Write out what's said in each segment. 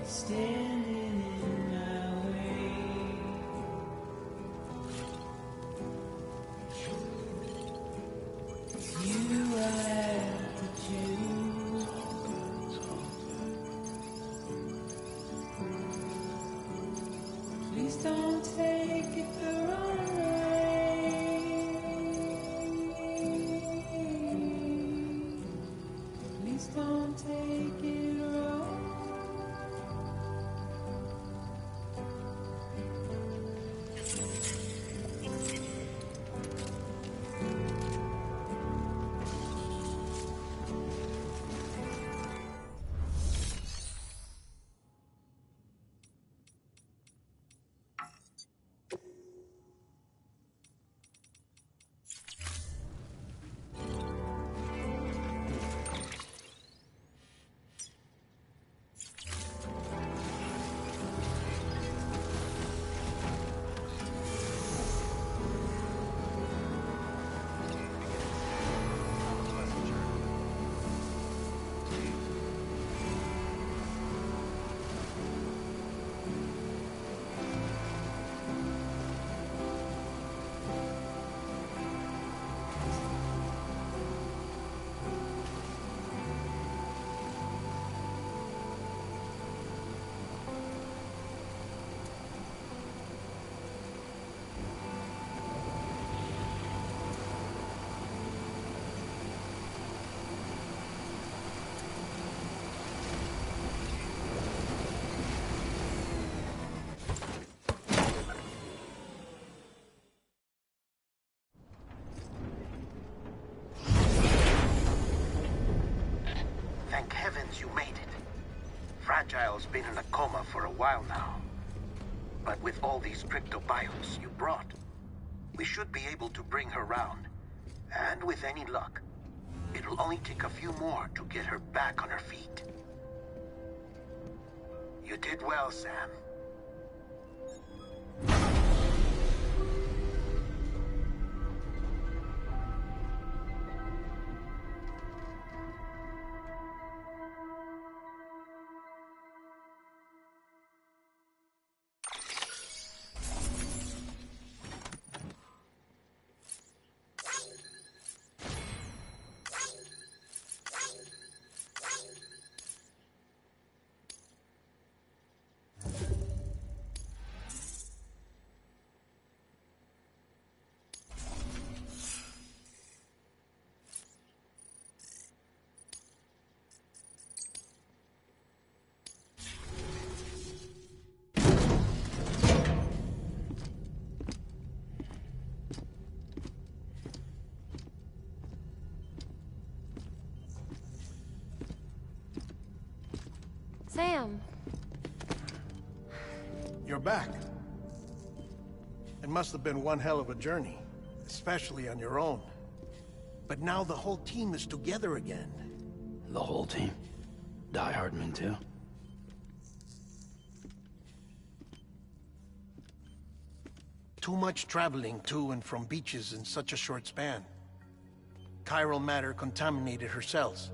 standing in my way. You have to choose. Please don't take it the wrong way. Please don't take it wrong. Thank heavens you made it. Fragile's been in a coma for a while now. But with all these cryptobiotes you brought, we should be able to bring her round. And with any luck, it'll only take a few more to get her back on her feet. You did well, Sam. Sam. You're back. It must have been one hell of a journey, especially on your own. But now the whole team is together again. The whole team? Die Hardman too? Too much traveling to and from beaches in such a short span. Chiral matter contaminated her cells,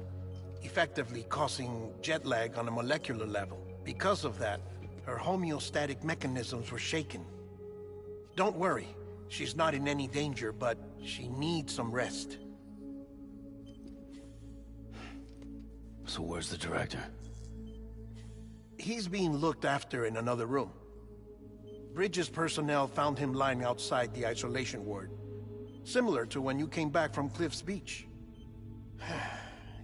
effectively causing jet lag on a molecular level. Because of that, her homeostatic mechanisms were shaken. Don't worry, she's not in any danger, but she needs some rest. So where's the director? He's being looked after in another room. Bridges personnel found him lying outside the isolation ward. Similar to when you came back from Cliff's Beach.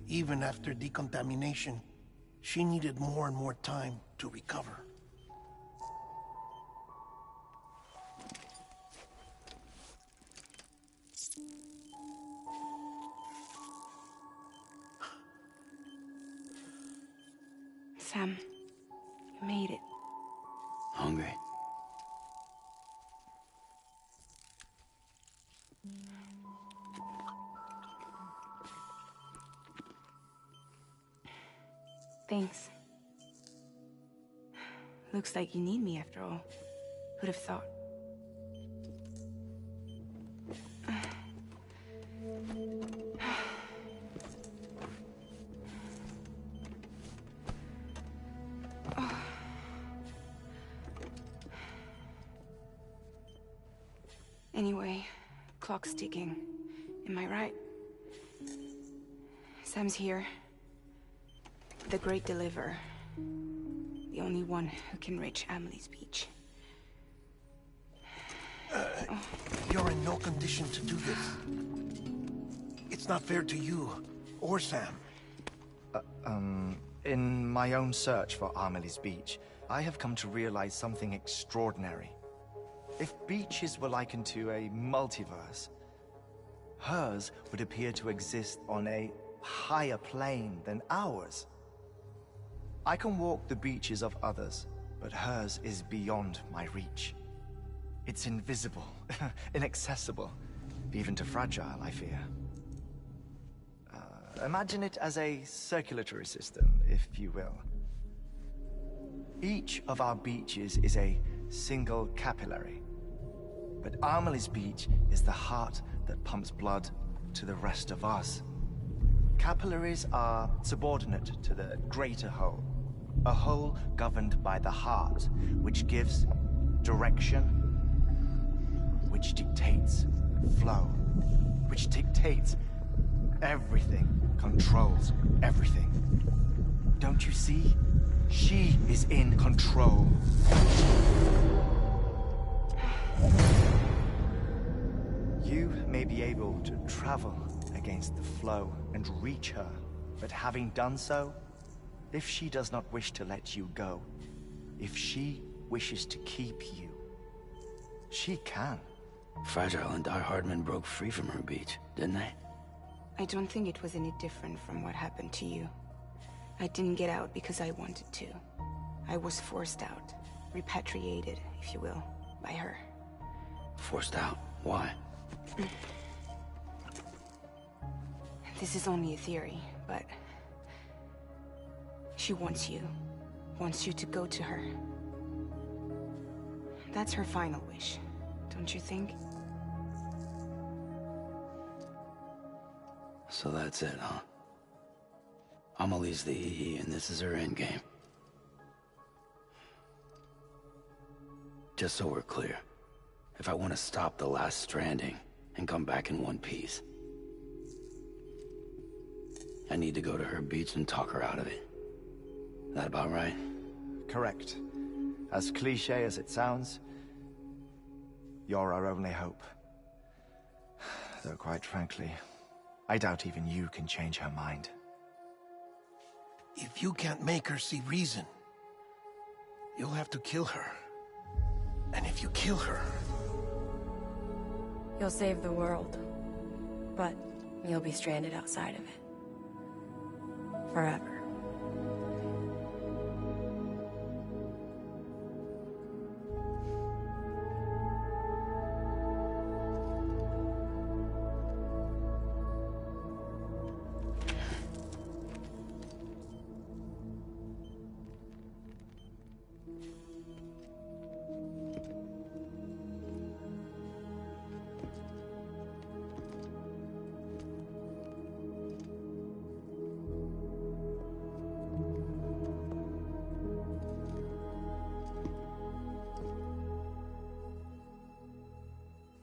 Even after decontamination, she needed more and more time to recover. Sam, you made it. Hungry? Thanks. Looks like you need me after all. Who'd have thought? Anyway, clock's ticking. Am I right? Sam's here. The Great Deliverer. The only one who can reach Amelie's beach. You're in no condition to do this. It's not fair to you, or Sam. In my own search for Amelie's beach, I have come to realize something extraordinary. If beaches were likened to a multiverse, hers would appear to exist on a higher plane than ours. I can walk the beaches of others, but hers is beyond my reach. It's invisible, inaccessible, even to Fragile, I fear. Imagine it as a circulatory system, if you will. Each of our beaches is a single capillary. But Amelie's beach is the heart that pumps blood to the rest of us. Capillaries are subordinate to the greater whole. A whole governed by the heart, which gives direction, which dictates flow, which dictates everything, controls everything. Don't you see? She is in control. You may be able to travel against the flow and reach her, but having done so, if she does not wish to let you go, if she wishes to keep you, she can. Fragile and Die Hardman broke free from her beach, didn't they? I don't think it was any different from what happened to you. I didn't get out because I wanted to. I was forced out. Repatriated, if you will, by her. Forced out? Why? This is only a theory, but... she wants you. Wants you to go to her. That's her final wish, don't you think? So that's it, huh? Amelie's the EE, and this is her endgame. Just so we're clear, if I want to stop the last stranding and come back in one piece, I need to go to her beach and talk her out of it. That about right? Correct. As cliche as it sounds, you're our only hope. Though quite frankly, I doubt even you can change her mind. If you can't make her see reason, you'll have to kill her. And if you kill her... You'll save the world, but you'll be stranded outside of it. Forever.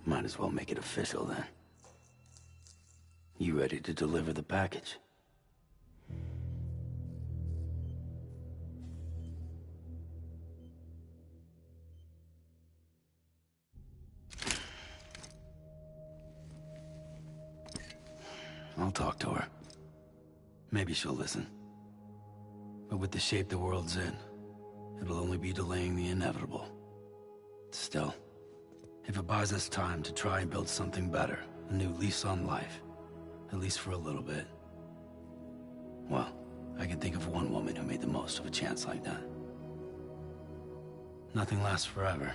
Might as well make it official then. You ready to deliver the package? I'll talk to her. Maybe she'll listen. But with the shape the world's in, it'll only be delaying the inevitable. Still, if it buys us time to try and build something better, a new lease on life, at least for a little bit, well, I can think of one woman who made the most of a chance like that. Nothing lasts forever,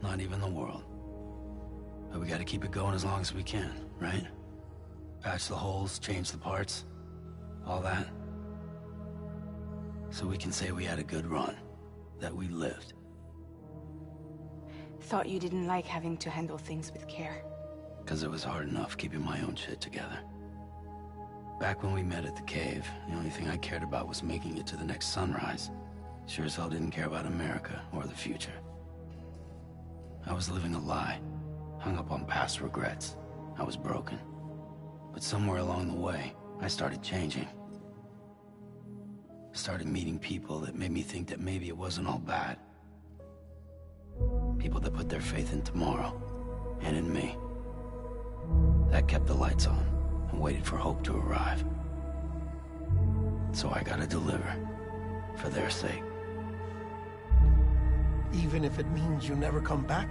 not even the world. But we gotta keep it going as long as we can, right? Patch the holes, change the parts, all that. So we can say we had a good run, that we lived. Thought you didn't like having to handle things with care. 'Cause it was hard enough keeping my own shit together. Back when we met at the cave, the only thing I cared about was making it to the next sunrise. Sure as hell didn't care about America or the future. I was living a lie, hung up on past regrets. I was broken. But somewhere along the way, I started changing. Started meeting people that made me think that maybe it wasn't all bad. People that put their faith in tomorrow, and in me. That kept the lights on, and waited for hope to arrive. So I gotta deliver, for their sake. Even if it means you never come back?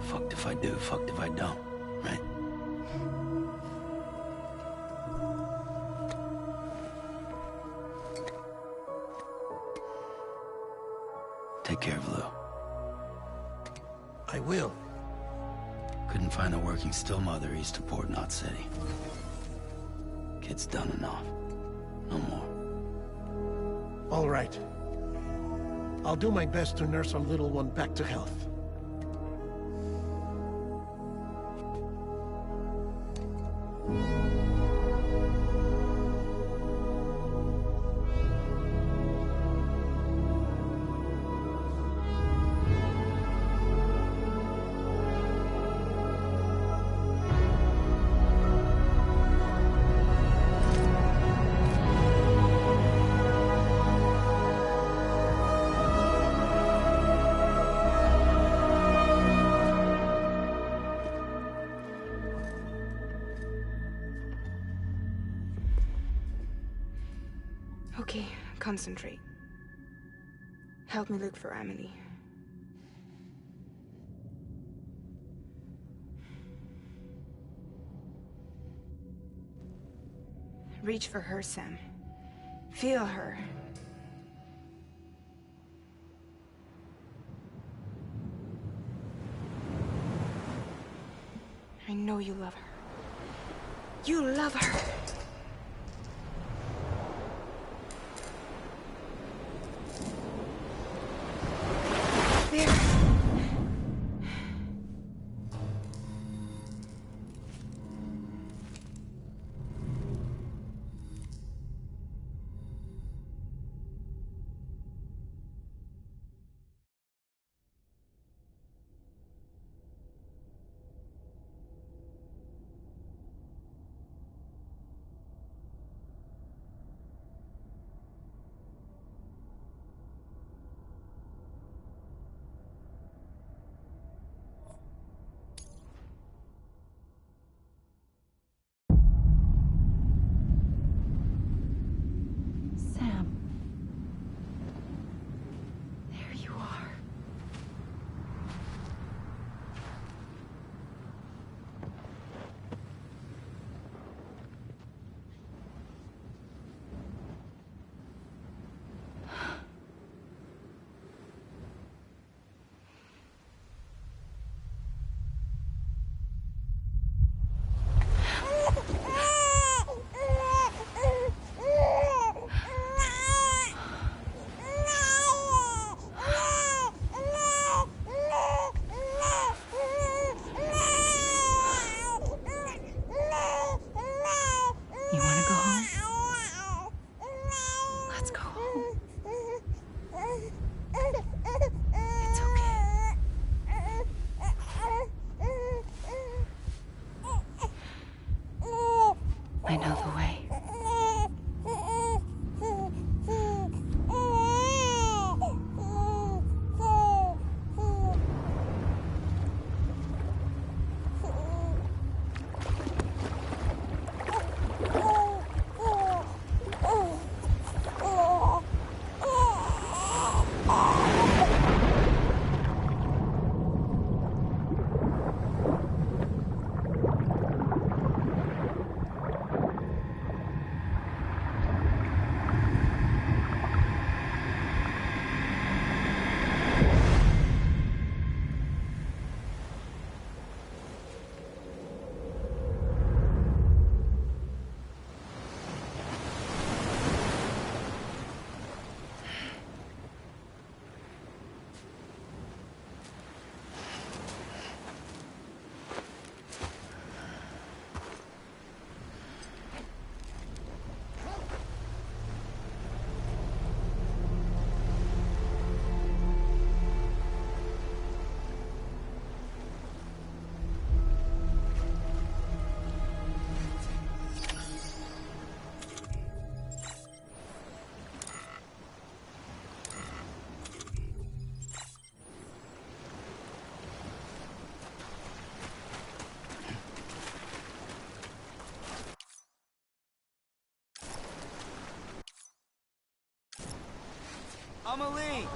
Fucked if I do, fucked if I don't, right? Take care of Lou. I will. Couldn't find a working still mother east of Port Knot City. Kid's done enough. No more. All right. I'll do my best to nurse our little one back to health. Okay, concentrate. Help me look for Emily. Reach for her, Sam. Feel her. I know you love her. You love her. There. Amelie!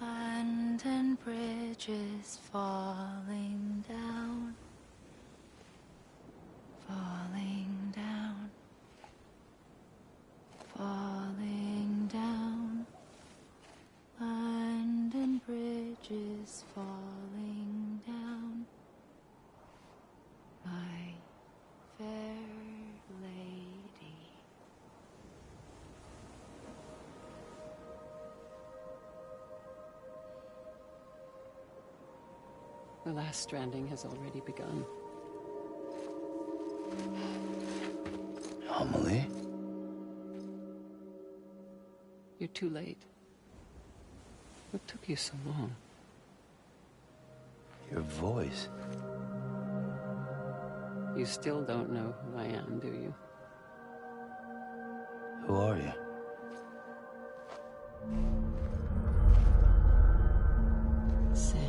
Land and bridges falling down, falling down, falling down. Land and bridges falling down, my fair lady. The last stranding has already begun. Amelie? You're too late. What took you so long? Your voice. You still don't know who I am, do you? Who are you? Sam.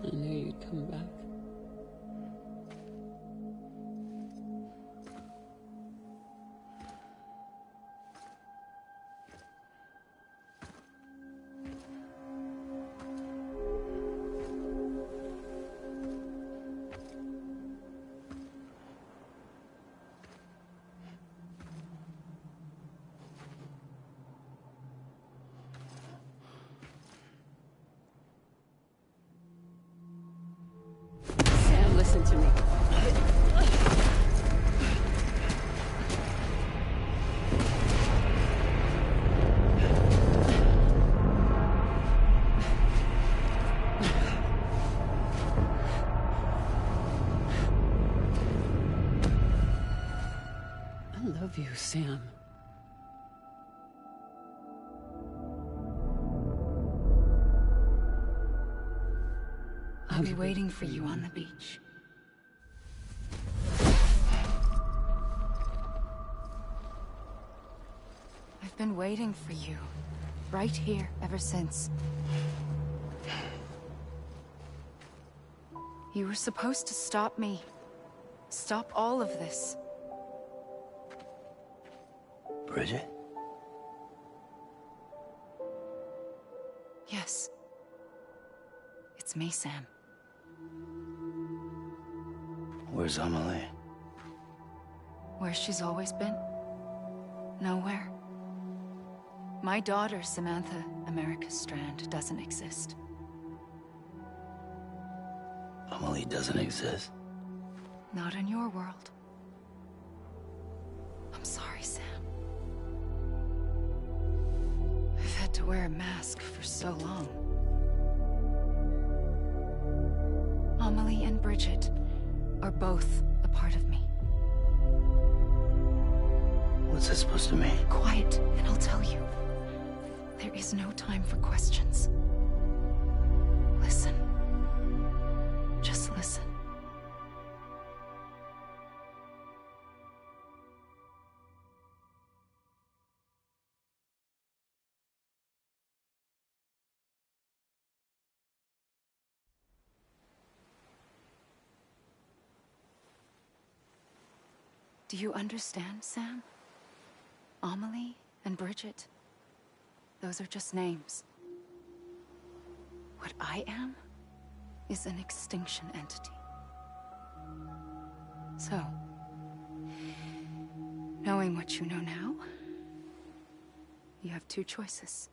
I knew you'd come back. Sam, listen to me. I love you, Sam. I'll be waiting for you on the beach. I've been waiting for you, right here, ever since. You were supposed to stop me. Stop all of this. Bridget? Yes. It's me, Sam. Where's Amelie? Where she's always been? Nowhere. My daughter, Samantha America Strand, doesn't exist. Amelie doesn't exist. Not in your world. I'm sorry, Sam. I've had to wear a mask for so long. Amelie and Bridget are both a part of me. What's that supposed to mean? Quiet, and I'll tell you. There is no time for questions. Listen. Just listen. Do you understand, Sam? Amelie and Bridget, those are just names. What I am is an extinction entity. So, knowing what you know now, you have two choices.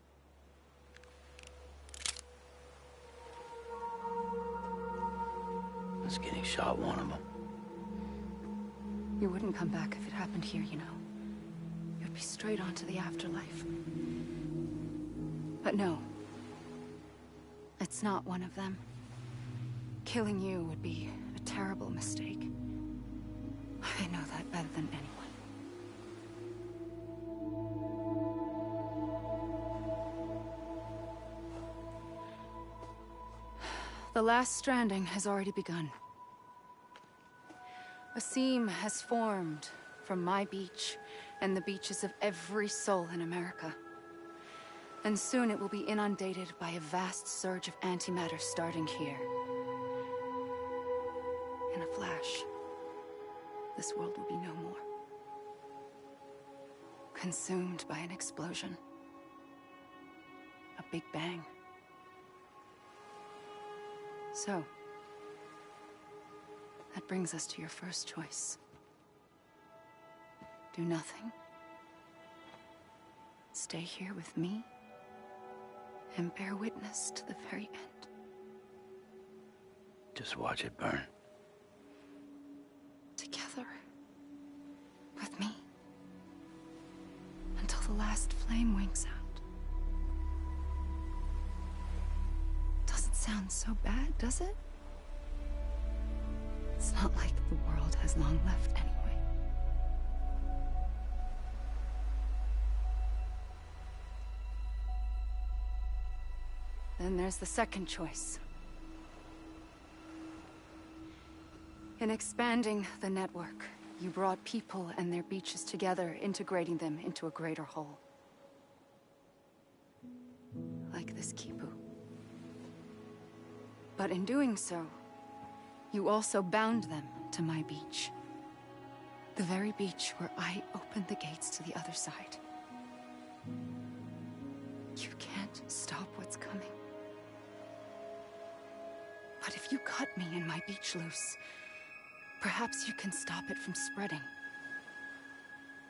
Was getting shot one of them. You wouldn't come back if it happened here, you know. You'd be straight on to the afterlife. But no. It's not one of them. Killing you would be a terrible mistake. I know The last stranding has already begun. A seam has formed from my beach and the beaches of every soul in America. And soon it will be inundated by a vast surge of antimatter starting here. In a flash, this world will be no more. Consumed by an explosion. A big bang. So, that brings us to your first choice. Do nothing. Stay here with me and bear witness to the very end. Just watch it burn. Together. With me. Until the last flame winks out. Doesn't sound so bad, does it? It's not like the world has long left anyway. Then there's the second choice. In expanding the network, you brought people and their beaches together, integrating them into a greater whole. Like this Kipu. But in doing so, you also bound them to my beach. The very beach where I opened the gates to the other side. You can't stop what's coming. But if you cut me and my beach loose, perhaps you can stop it from spreading.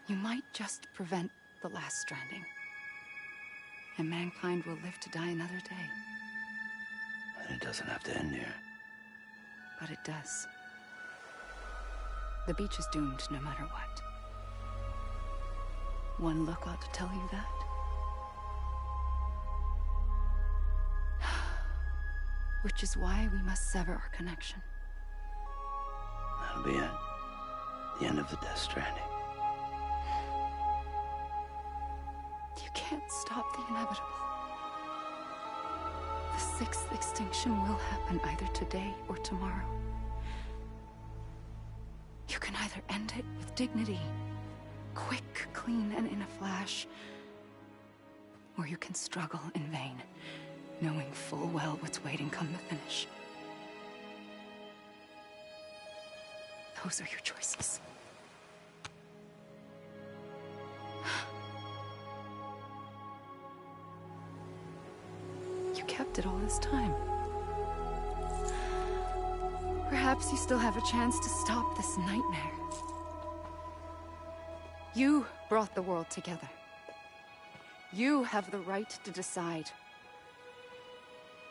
You might just prevent the last stranding. And mankind will live to die another day. And it doesn't have to end here. But it does. The beach is doomed no matter what. One look ought to tell you that. Which is why we must sever our connection. That'll be it. The end of the Death Stranding. You can't stop the inevitable. The sixth extinction will happen either today or tomorrow. You can either end it with dignity, quick, clean, and in a flash, or you can struggle in vain, knowing full well what's waiting come the finish. Those are your choices. You kept it all this time. Perhaps you still have a chance to stop this nightmare. You brought the world together. You have the right to decide.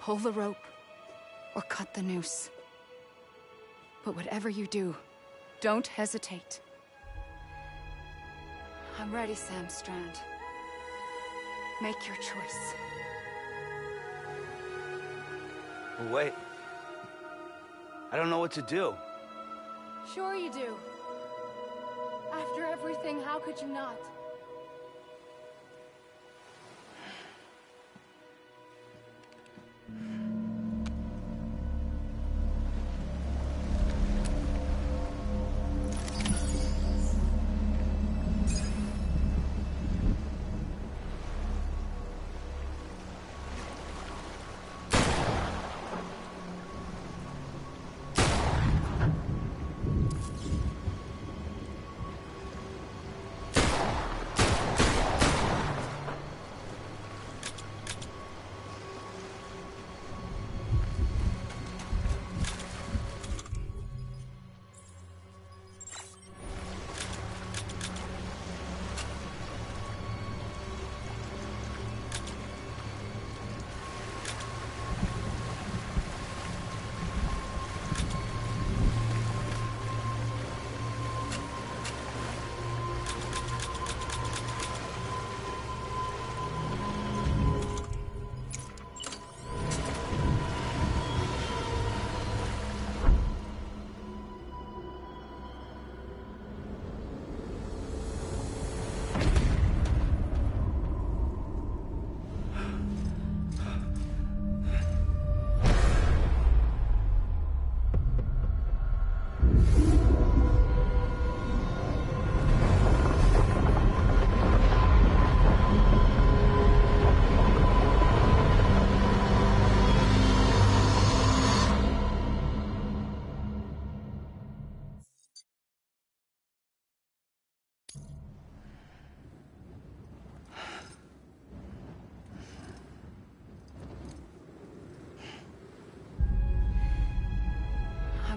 Pull the rope, or cut the noose. But whatever you do, don't hesitate. I'm ready, Sam Strand. Make your choice. Wait. I don't know what to do. Sure you do. After everything, how could you not?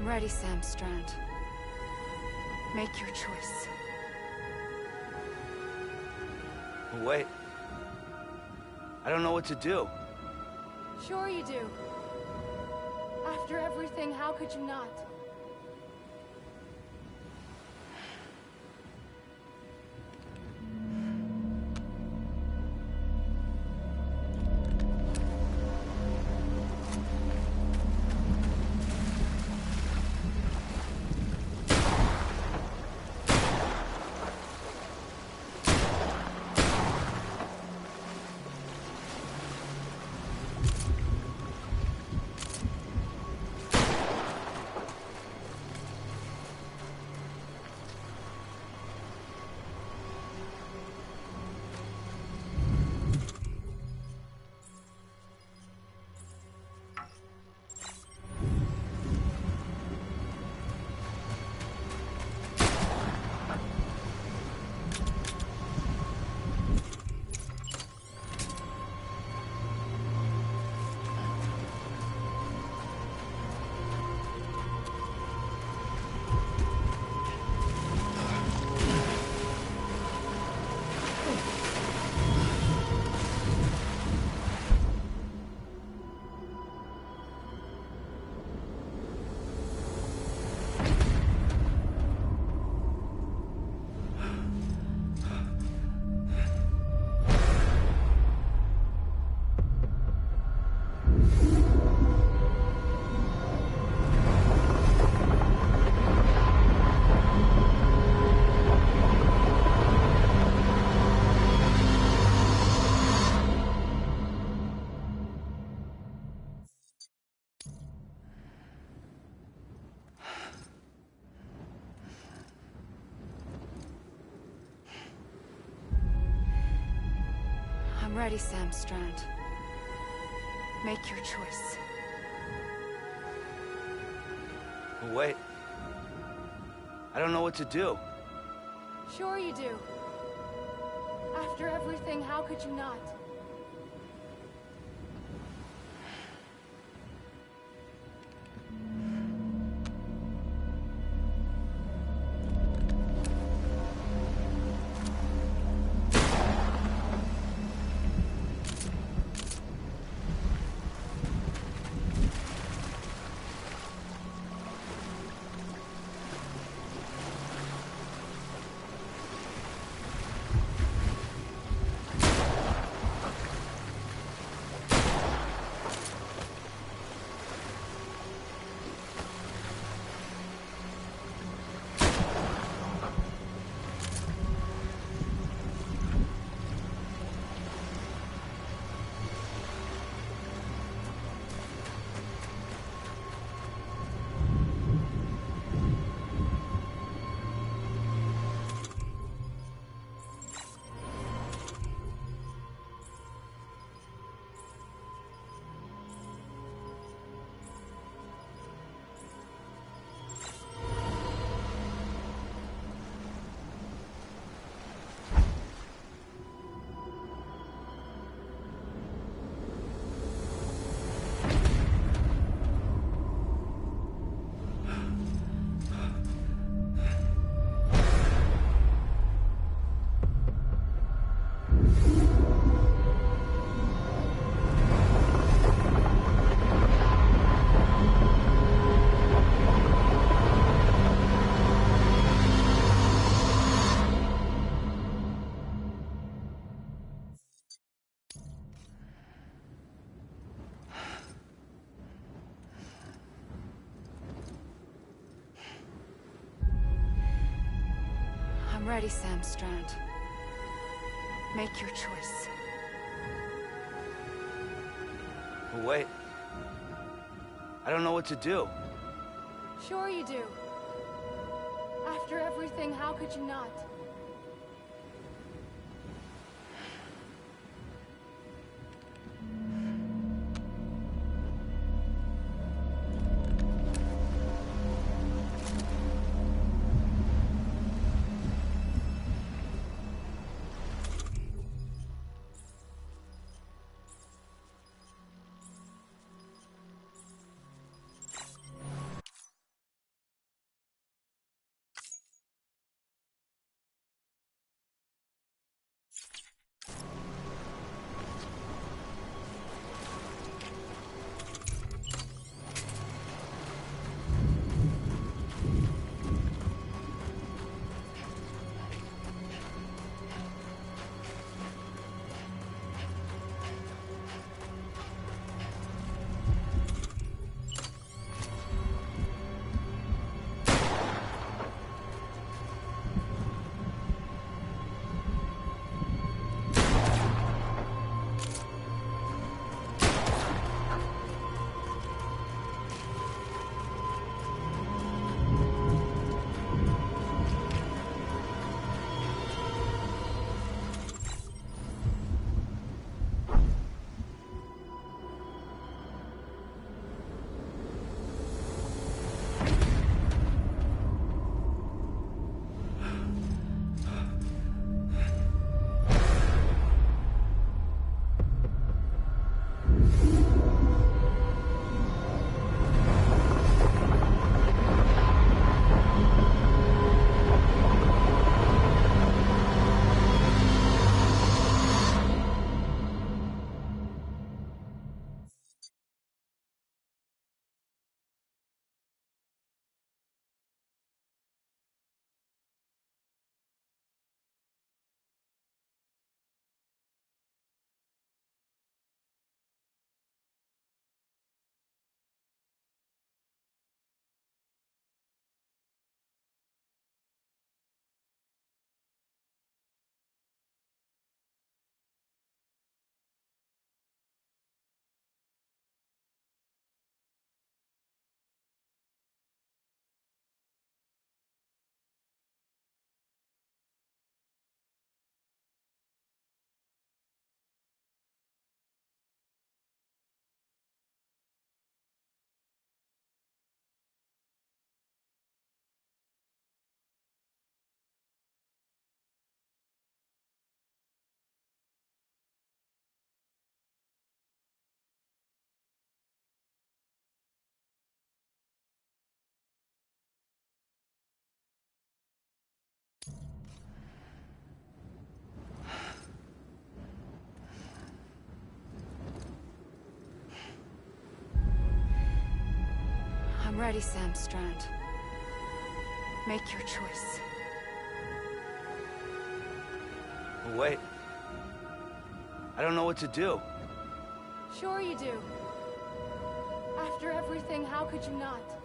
ready, Sam Strand. Make your choice. Wait. I don't know what to do. Sure you do. After everything, how could you not? I'm ready, Sam Strand. Make your choice. Wait. I don't know what to do. Sure you do. After everything, how could you not? I'm ready, Sam Strand. Make your choice. Wait. I don't know what to do. Sure you do. After everything, how could you not? I'm ready, Sam Strand. Make your choice. But wait. I don't know what to do. Sure you do. After everything, how could you not?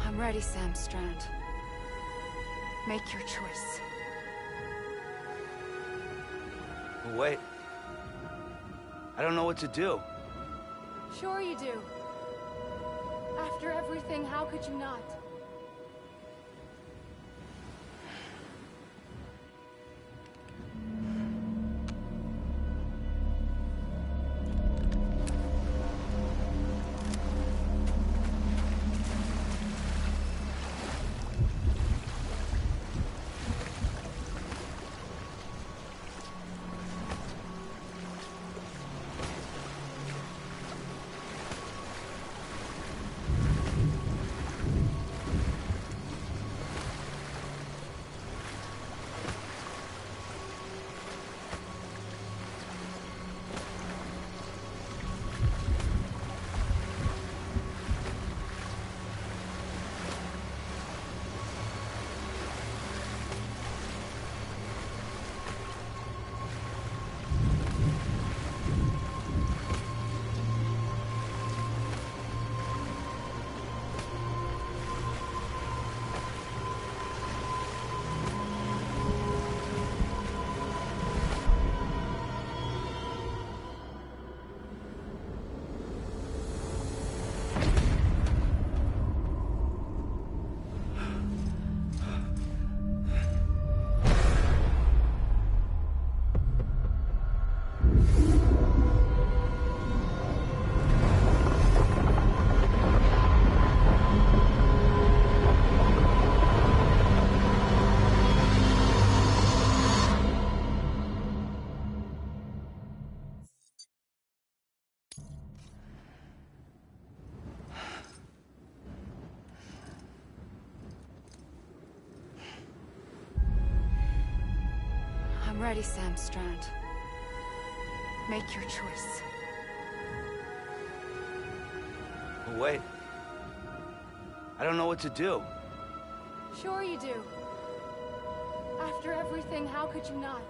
I'm ready, Sam Strand. Make your choice. But wait. I don't know what to do. Sure you do. After everything, how could you not? I'm ready, Sam Strand. Make your choice. But wait. I don't know what to do. Sure you do. After everything, how could you not?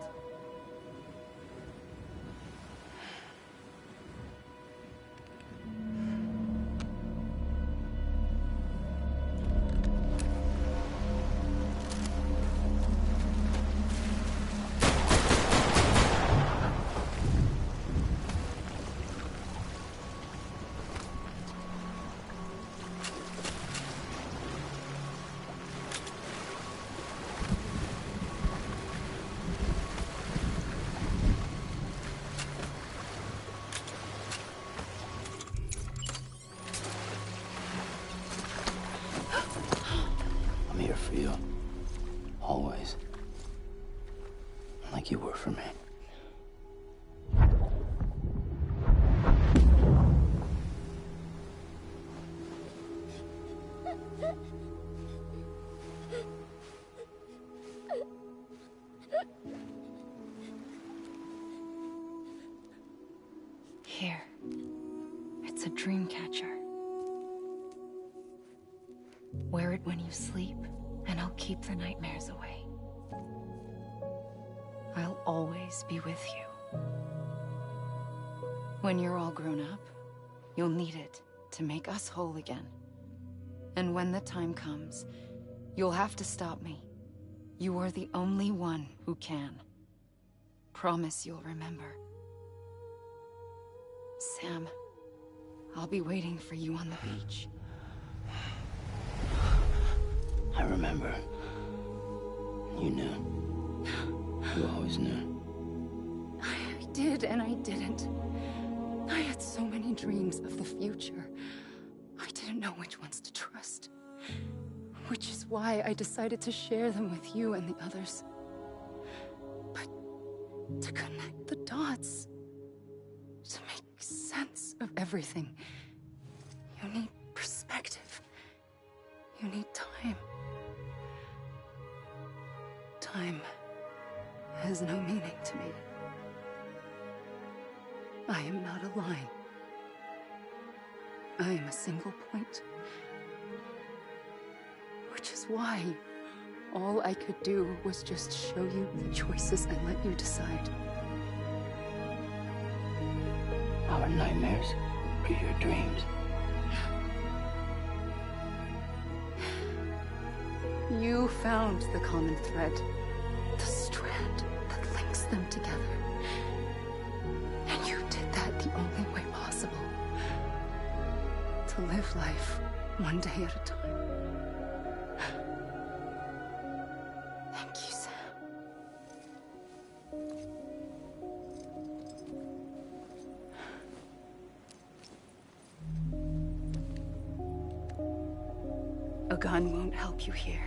you. Always. Like you were for me. Here. It's a dream catcher. Wear it when you sleep, and I'll keep the nightmares away. I'll always be with you. When you're all grown up, you'll need it to make us whole again. And when the time comes, you'll have to stop me. You are the only one who can. Promise you'll remember. Sam, I'll be waiting for you on the beach. I remember. You knew. You always knew. I did and I didn't. I had so many dreams of the future. I didn't know which ones to trust. Which is why I decided to share them with you and the others. But to connect the dots, to make sense of everything, you need perspective. You need time. Time has no meaning to me. I am not a line. I am a single point. Which is why all I could do was just show you the choices and let you decide. Our nightmares or your dreams? You found the common thread, the strand that links them together. And you did that the only way possible. To live life one day at a time. Thank you, Sam. A gun won't help you here.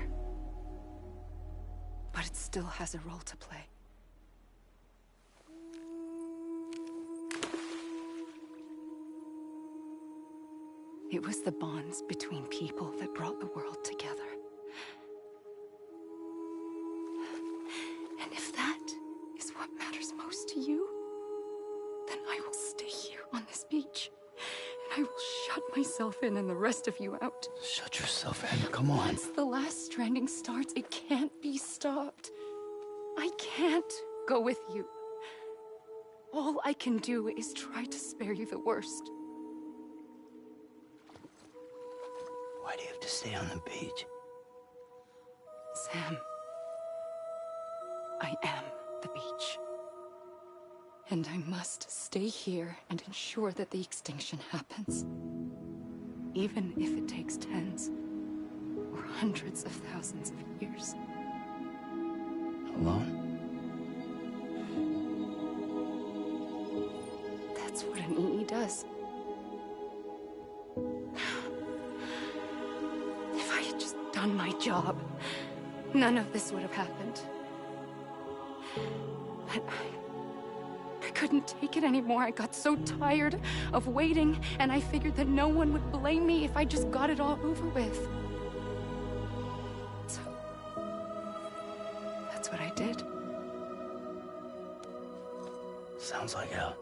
But it still has a role to play. It was the bonds between people that brought the world together. And if that is what matters most to you, then I will stay here on this beach. And I will shut myself in and the rest of you out. Shut yourself in, come on. Once the last stranding starts, it can't be stopped. I can't go with you. All I can do is try to spare you the worst. Why do you have to stay on the beach? Sam, I am the beach. And I must stay here and ensure that the extinction happens. Even if it takes tens or hundreds of thousands of years. Alone? That's what an EE does. If I had just done my job, none of this would have happened. But I couldn't take it anymore. I got so tired of waiting, and I figured that no one would blame me if I just got it all over with. So, that's what I did. Sounds like hell.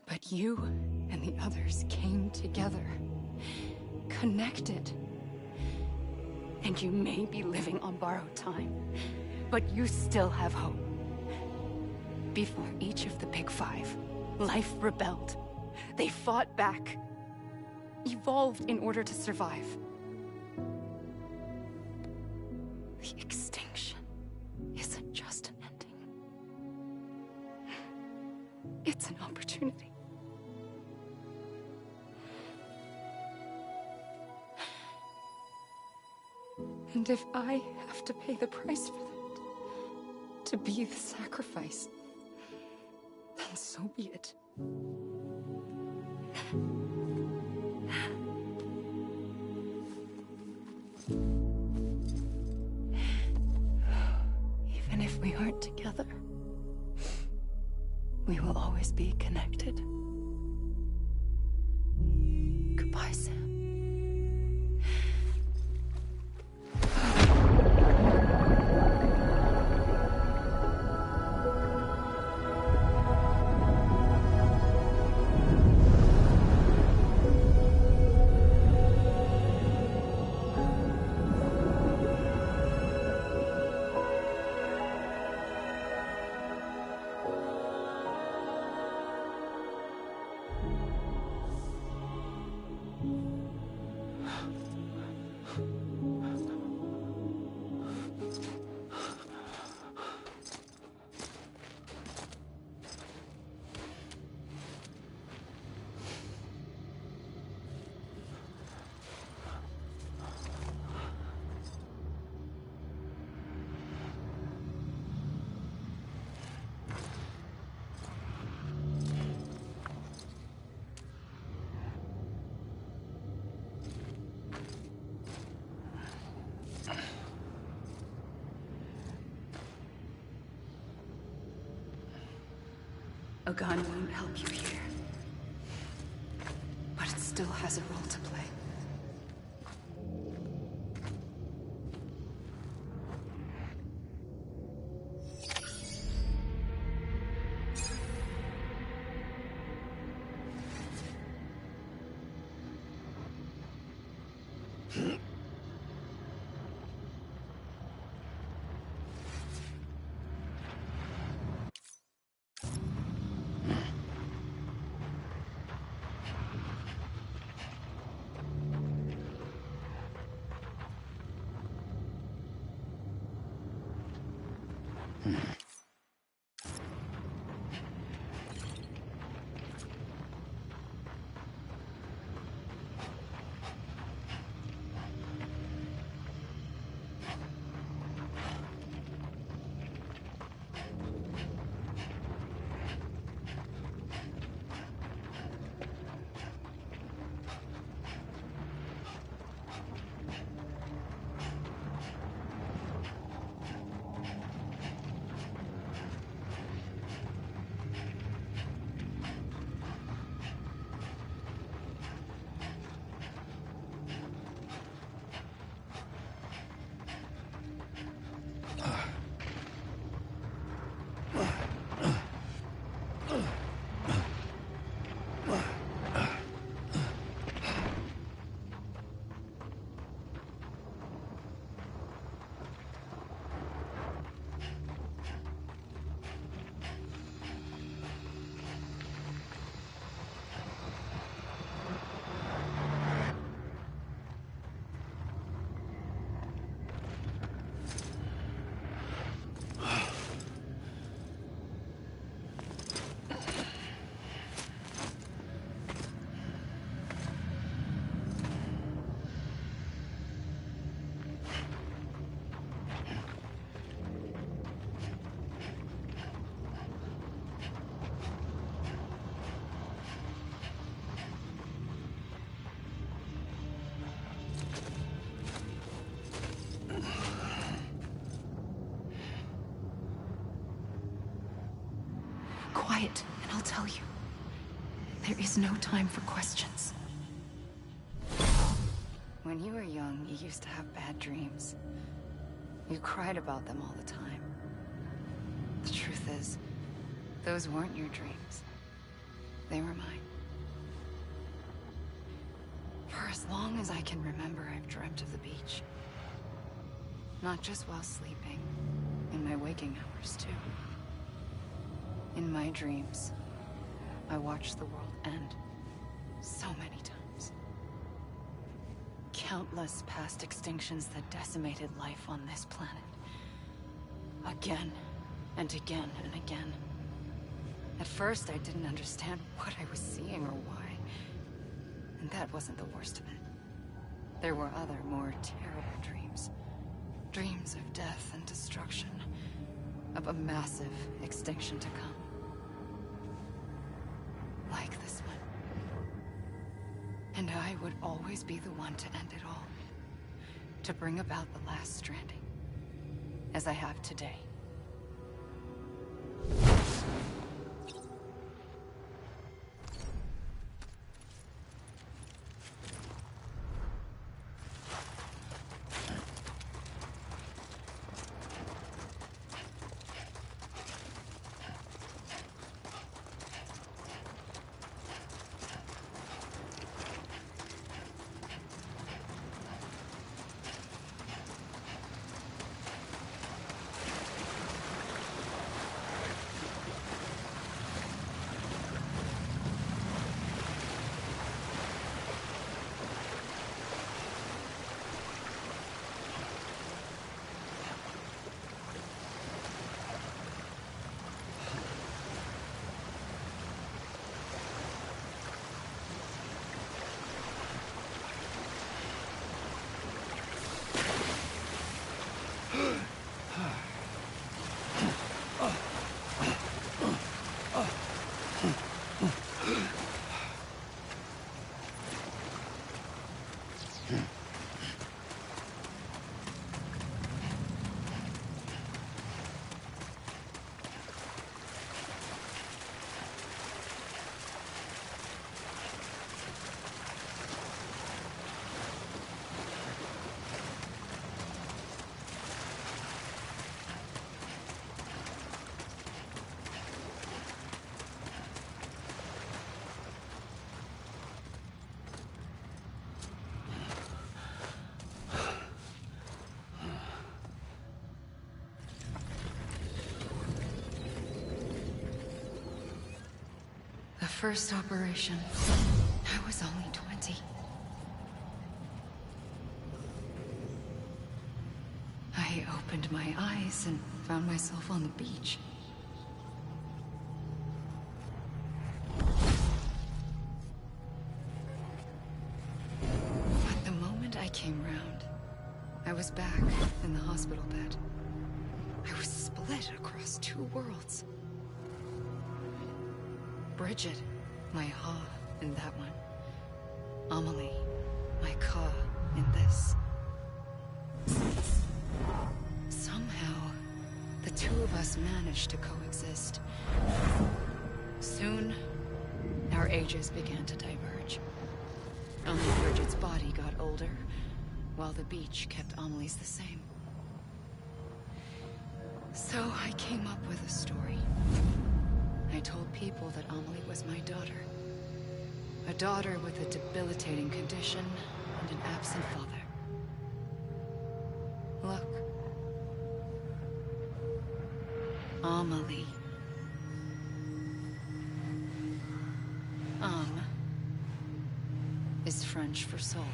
But you and the others came together, connected. And you may be living on borrowed time, but you still have hope. Before each of the Big Five, life rebelled. They fought back, evolved in order to survive. The extinction isn't just an ending. It's an opportunity. And if I have to pay the price for that, to be the sacrifice, then so be it. We will always be connected. Goodbye, Sam. A gun won't help you here. But it still has a role to play. Quiet, and I'll tell you. There is no time for questions. When you were young, you used to have bad dreams. You cried about them all the time. The truth is, those weren't your dreams. They were mine. For as long as I can remember, I've dreamt of the beach. Not just while sleeping, in my waking hours too. In my dreams, I watched the world end so many times. Countless past extinctions that decimated life on this planet. Again, and again, and again. At first, I didn't understand what I was seeing or why. And that wasn't the worst of it. There were other, more terrible dreams. Dreams of death and destruction. Of a massive extinction to come. Like this one. And I would always be the one to end it all. To bring about the last stranding. As I have today. The first operation, I was only 20. I opened my eyes and found myself on the beach. But the moment I came round, I was back in the hospital bed. I was split across two worlds. Bridget, my Ha in that one. Amelie, my Ka in this. Somehow, the two of us managed to coexist. Soon, our ages began to diverge. Only Bridget's body got older, while the beach kept Amelie's the same. So I came up with a story. I told people that Amelie was my daughter. A daughter with a debilitating condition and an absent father. Look. Amelie. Is French for soul.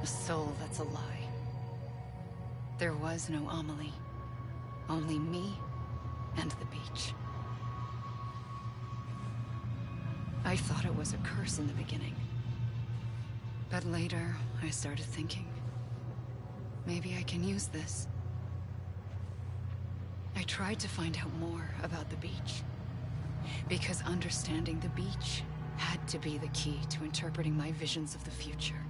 A soul that's a lie. There was no Amelie. Only me and the beach. I thought it was a curse in the beginning. But later, I started thinking, maybe I can use this. I tried to find out more about the beach. Because understanding the beach had to be the key to interpreting my visions of the future.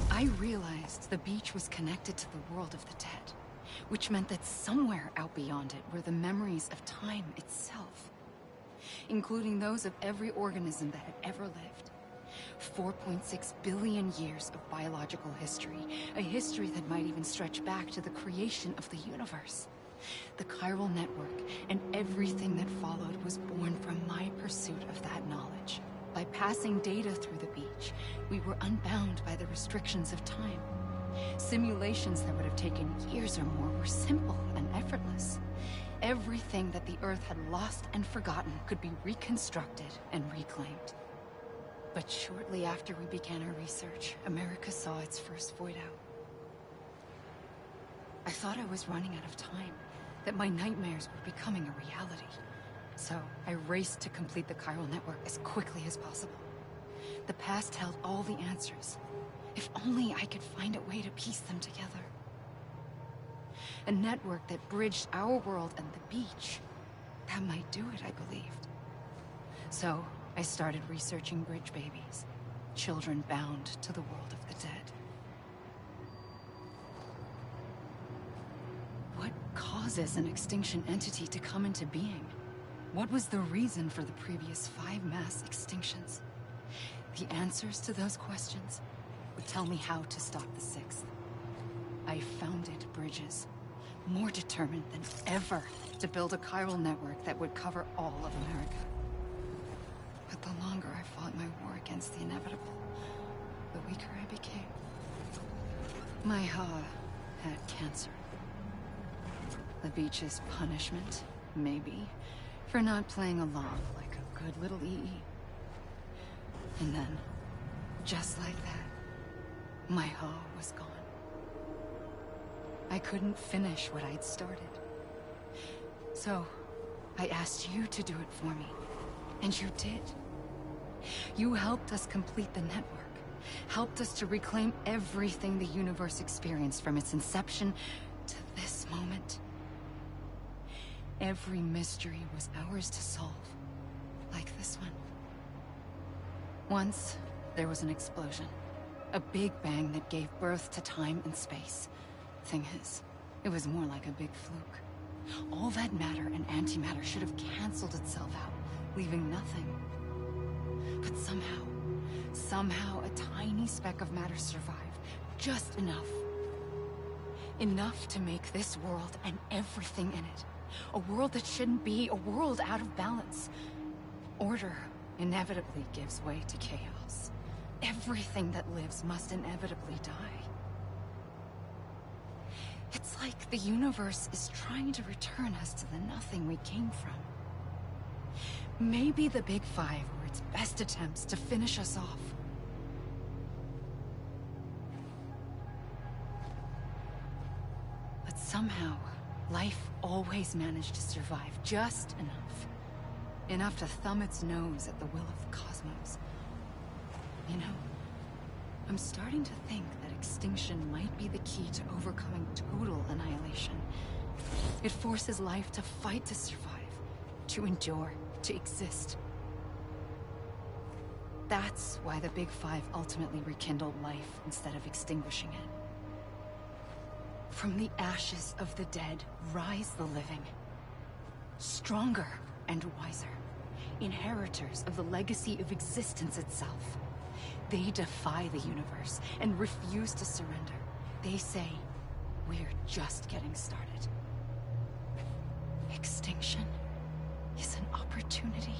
I realized the beach was connected to the world of the dead, which meant that somewhere out beyond it were the memories of time itself, including those of every organism that had ever lived. 4.6 billion years of biological history, a history that might even stretch back to the creation of the universe. The chiral network and everything that followed was born from my pursuit of that knowledge. By passing data through the beach, we were unbound by the restrictions of time. Simulations that would have taken years or more were simple and effortless. Everything that the Earth had lost and forgotten could be reconstructed and reclaimed. But shortly after we began our research, America saw its first void out. I thought I was running out of time, that my nightmares were becoming a reality. So I raced to complete the chiral network as quickly as possible. The past held all the answers. If only I could find a way to piece them together. A network that bridged our world and the beach. That might do it, I believed. So, I started researching bridge babies. Children bound to the world of the dead. What causes an extinction entity to come into being? What was the reason for the previous 5 mass extinctions? The answers to those questions would tell me how to stop the 6th. I founded bridges, more determined than ever to build a chiral network that would cover all of America. But the longer I fought my war against the inevitable, the weaker I became. My Ha had cancer. The beach's punishment, maybe, for not playing along like a good little EE. And then, just like that, my Ha was gone. I couldn't finish what I'd started. So, I asked you to do it for me. And you did. You helped us complete the network. Helped us to reclaim everything the universe experienced from its inception to this moment. Every mystery was ours to solve. Like this one. Once, there was an explosion. A big bang that gave birth to time and space. Thing is, it was more like a big fluke. All that matter and antimatter should have canceled itself out, leaving nothing. But somehow a tiny speck of matter survived. Just enough. Enough to make this world and everything in it. A world that shouldn't be, a world out of balance. Order inevitably gives way to chaos. Everything that lives must inevitably die. It's like the universe is trying to return us to the nothing we came from. Maybe the Big Five were its best attempts to finish us off. But somehow, life always managed to survive just enough. Enough to thumb its nose at the will of the cosmos. You know, I'm starting to think that extinction might be the key to overcoming total annihilation. It forces life to fight to survive, to endure, to exist. That's why the Big Five ultimately rekindled life instead of extinguishing it. From the ashes of the dead rise the living. Stronger and wiser. Inheritors of the legacy of existence itself. They defy the universe and refuse to surrender. They say, we're just getting started. Extinction is an opportunity.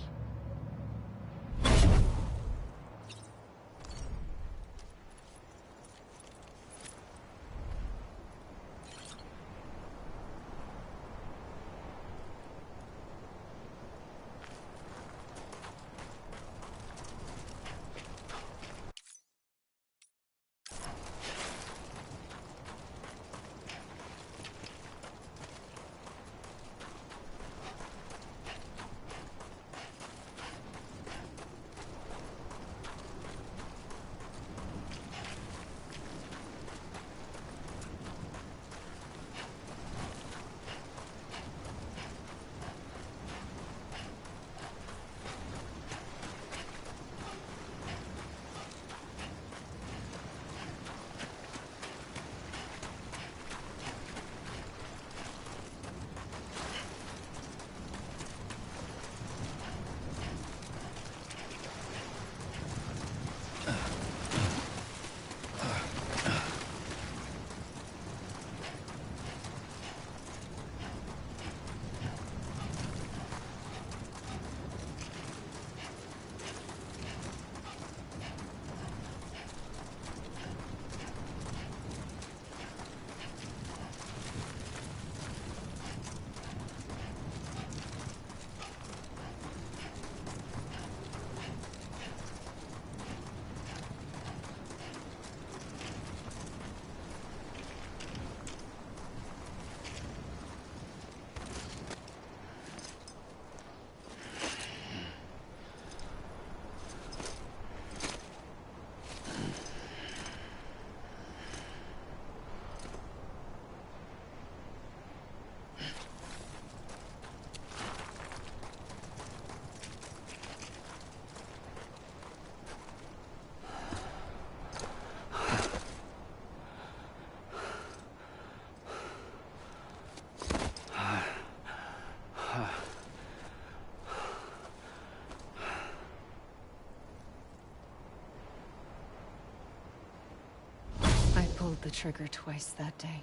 the trigger twice that day.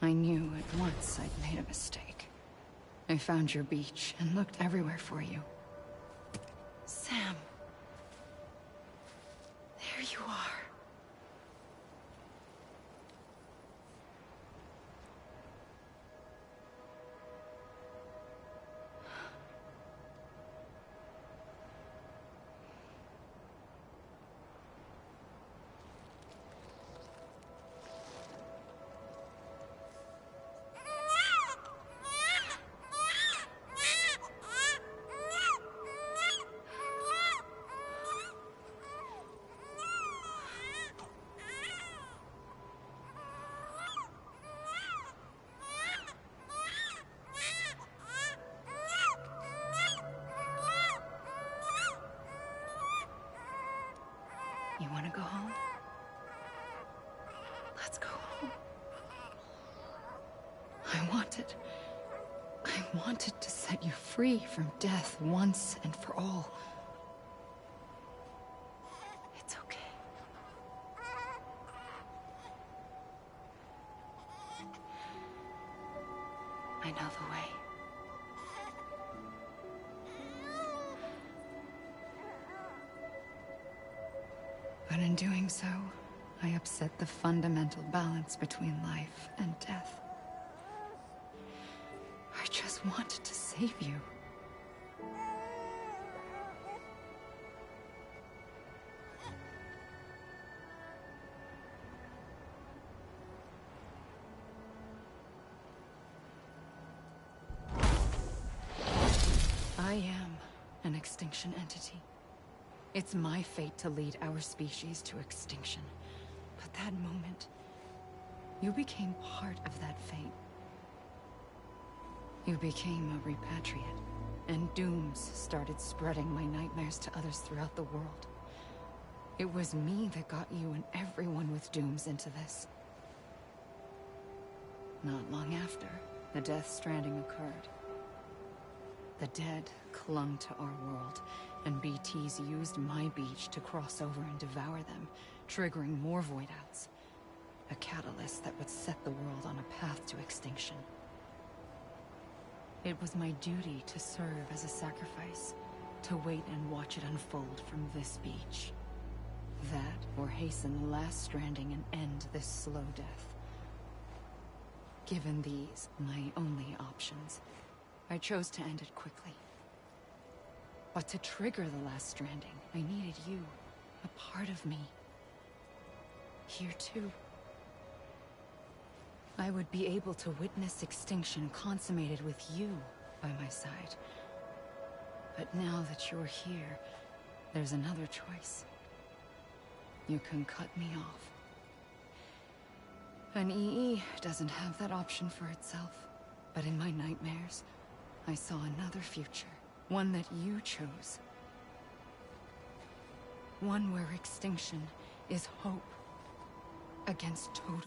I knew at once I'd made a mistake. I found your beach and looked everywhere for you. Sam. There you are. You want to go home? Let's go home. I wanted to set you free from death once and for all. It's okay. I know the way. But in doing so, I upset the fundamental balance between life and death. I just wanted to save you. I am an extinction entity. It's my fate to lead our species to extinction. But that moment, you became part of that fate. You became a repatriate, and dooms started spreading my nightmares to others throughout the world. It was me that got you and everyone with dooms into this. Not long after, the Death Stranding occurred. The dead clung to our world, and BTs used my beach to cross over and devour them, triggering more void outs. A catalyst that would set the world on a path to extinction. It was my duty to serve as a sacrifice, to wait and watch it unfold from this beach. That, or hasten the last stranding and end this slow death. Given these, my only options, I chose to end it quickly. But to trigger the last stranding, I needed you, a part of me. Here too. I would be able to witness extinction consummated with you by my side. But now that you're here, there's another choice. You can cut me off. An EE doesn't have that option for itself. But in my nightmares, I saw another future. One that you chose. One where extinction is hope against total.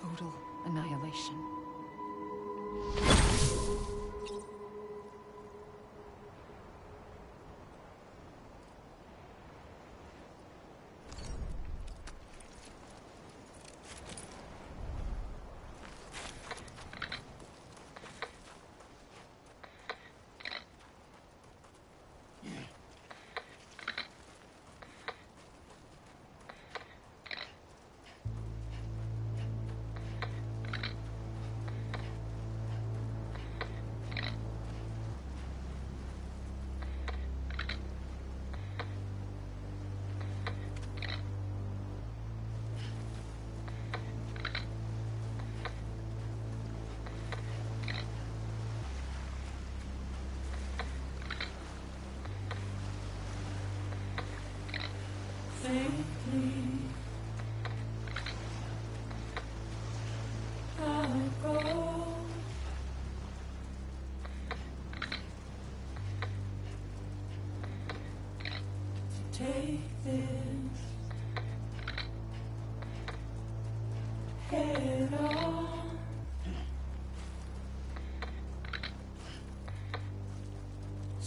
Total annihilation.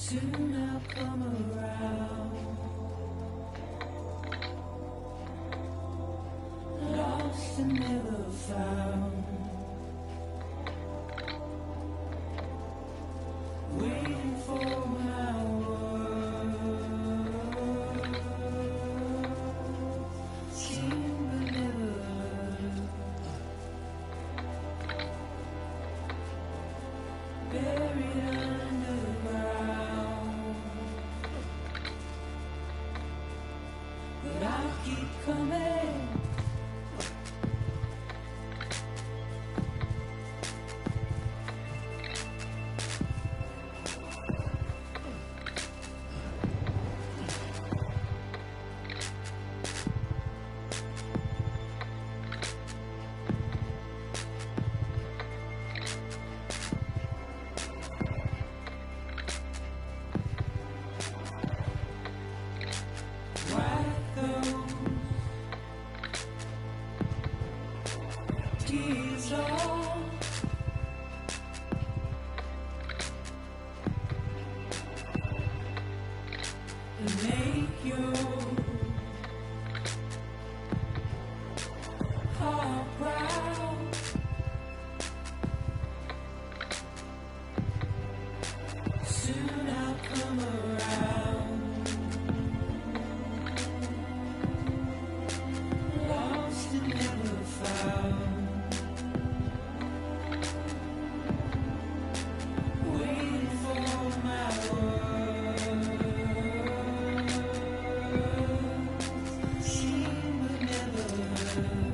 Soon I'll come around. Lost and never found. Waiting for my word. Seen but never heard. Buried underground. But I'll keep coming. Tears all and make your heart proud. Soon I'll come around. Lost and never found. Waiting for my word. Seen but never heard.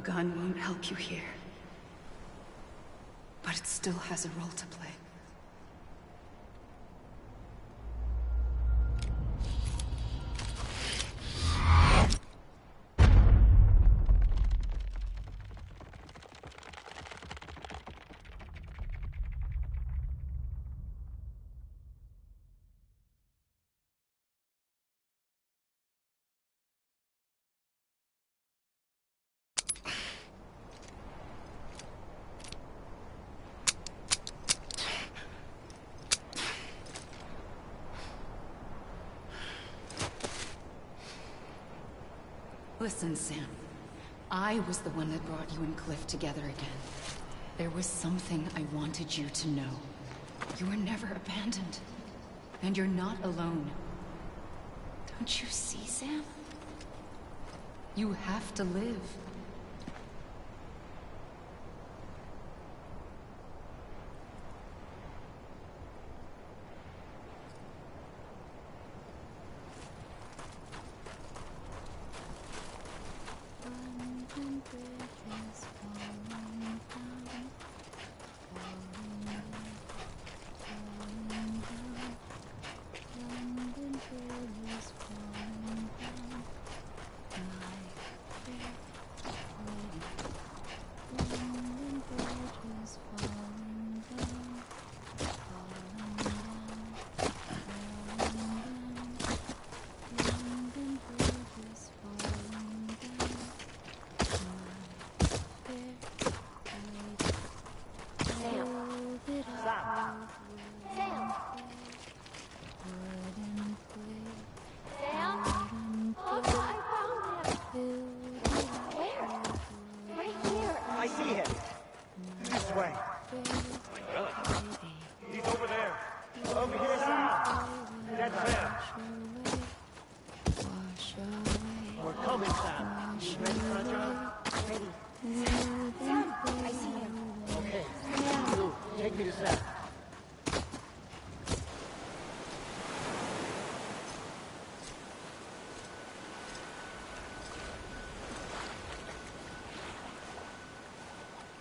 gun won't help you here. But it still has a role to play. Listen, Sam. I was the one that brought you and Cliff together again. There was something I wanted you to know. You were never abandoned. And you're not alone. Don't you see, Sam? You have to live.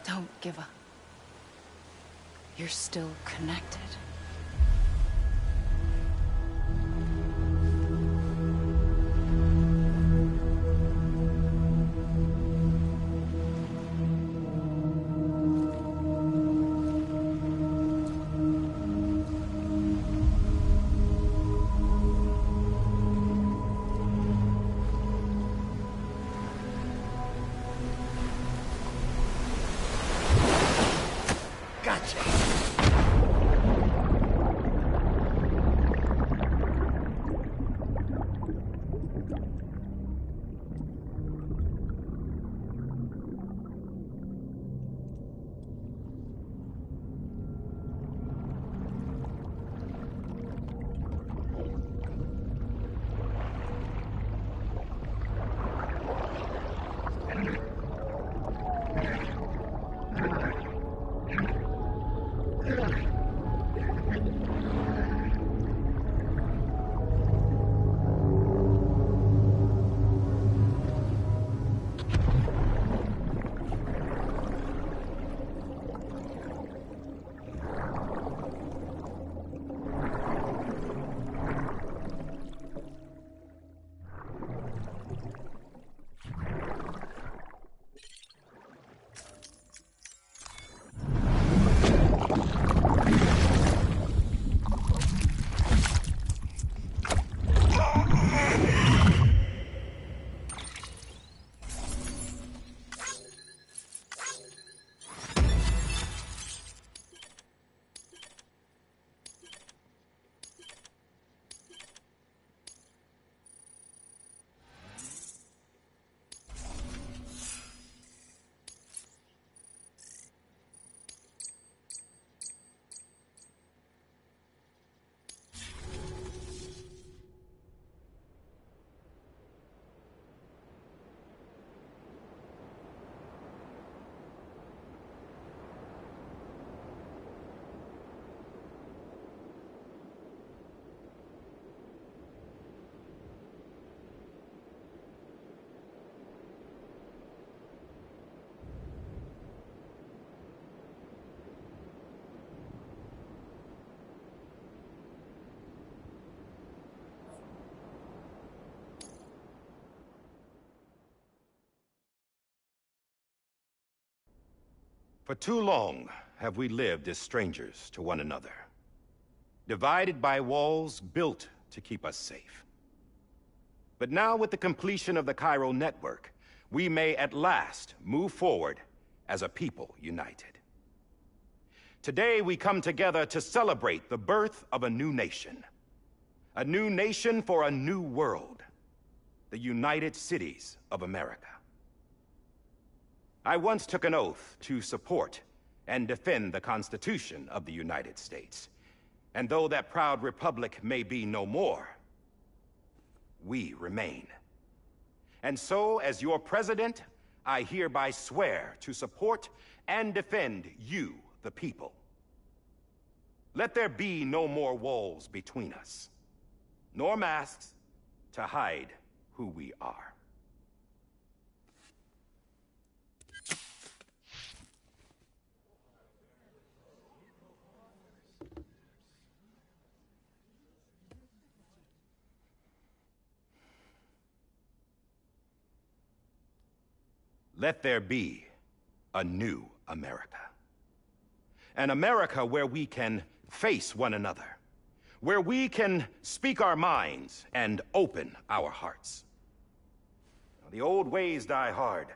Don't give up. You're still connected. For too long have we lived as strangers to one another, divided by walls built to keep us safe. But now, with the completion of the Chiral network, we may at last move forward as a people united. Today, we come together to celebrate the birth of a new nation. A new nation for a new world. The United Cities of America. I once took an oath to support and defend the Constitution of the United States. And though that proud republic may be no more, we remain. And so, as your president, I hereby swear to support and defend you, the people. Let there be no more walls between us, nor masks to hide who we are. Let there be a new America. An America where we can face one another, where we can speak our minds and open our hearts. The old ways die hard,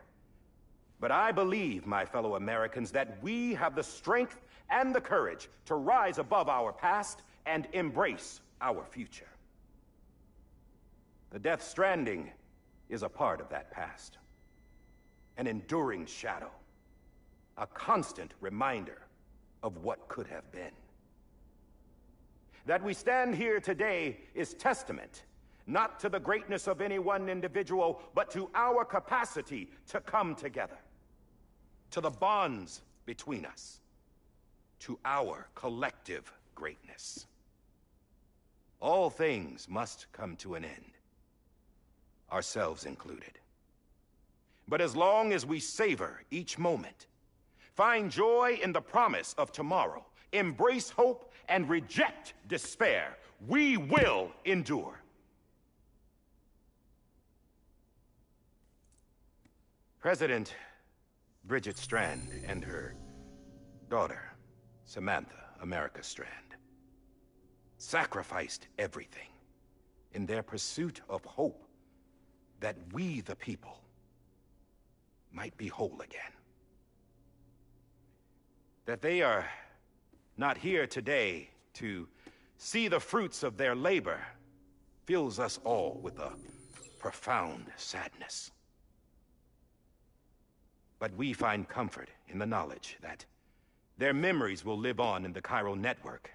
but I believe, my fellow Americans, that we have the strength and the courage to rise above our past and embrace our future. The Death Stranding is a part of that past. An enduring shadow, a constant reminder of what could have been. That we stand here today is testament, not to the greatness of any one individual, but to our capacity to come together, to the bonds between us, to our collective greatness. All things must come to an end, ourselves included. But as long as we savor each moment, find joy in the promise of tomorrow, embrace hope, and reject despair, we will endure. President Bridget Strand and her daughter, Samantha America Strand, sacrificed everything in their pursuit of hope that we, the people, might be whole again. That they are not here today to see the fruits of their labor fills us all with a profound sadness. But we find comfort in the knowledge that their memories will live on in the Chiral network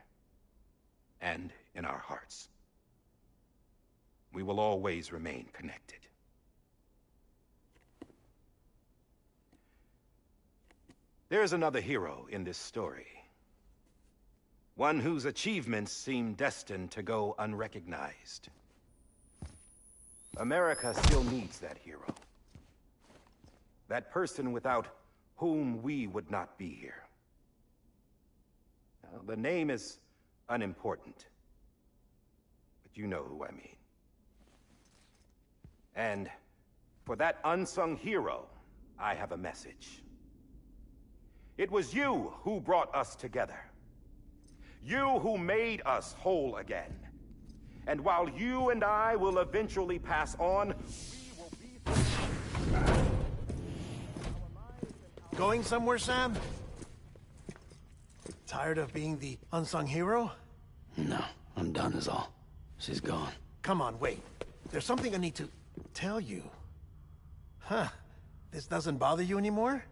and in our hearts. We will always remain connected. There is another hero in this story. One whose achievements seem destined to go unrecognized. America still needs that hero. That person without whom we would not be here. Now, the name is unimportant, but you know who I mean. And for that unsung hero, I have a message. It was you who brought us together. You who made us whole again. And while you and I will eventually pass on, we will be... Going somewhere, Sam? Tired of being the unsung hero? No, I'm done is all. She's gone. Come on, wait. There's something I need to tell you. Huh. This doesn't bother you anymore?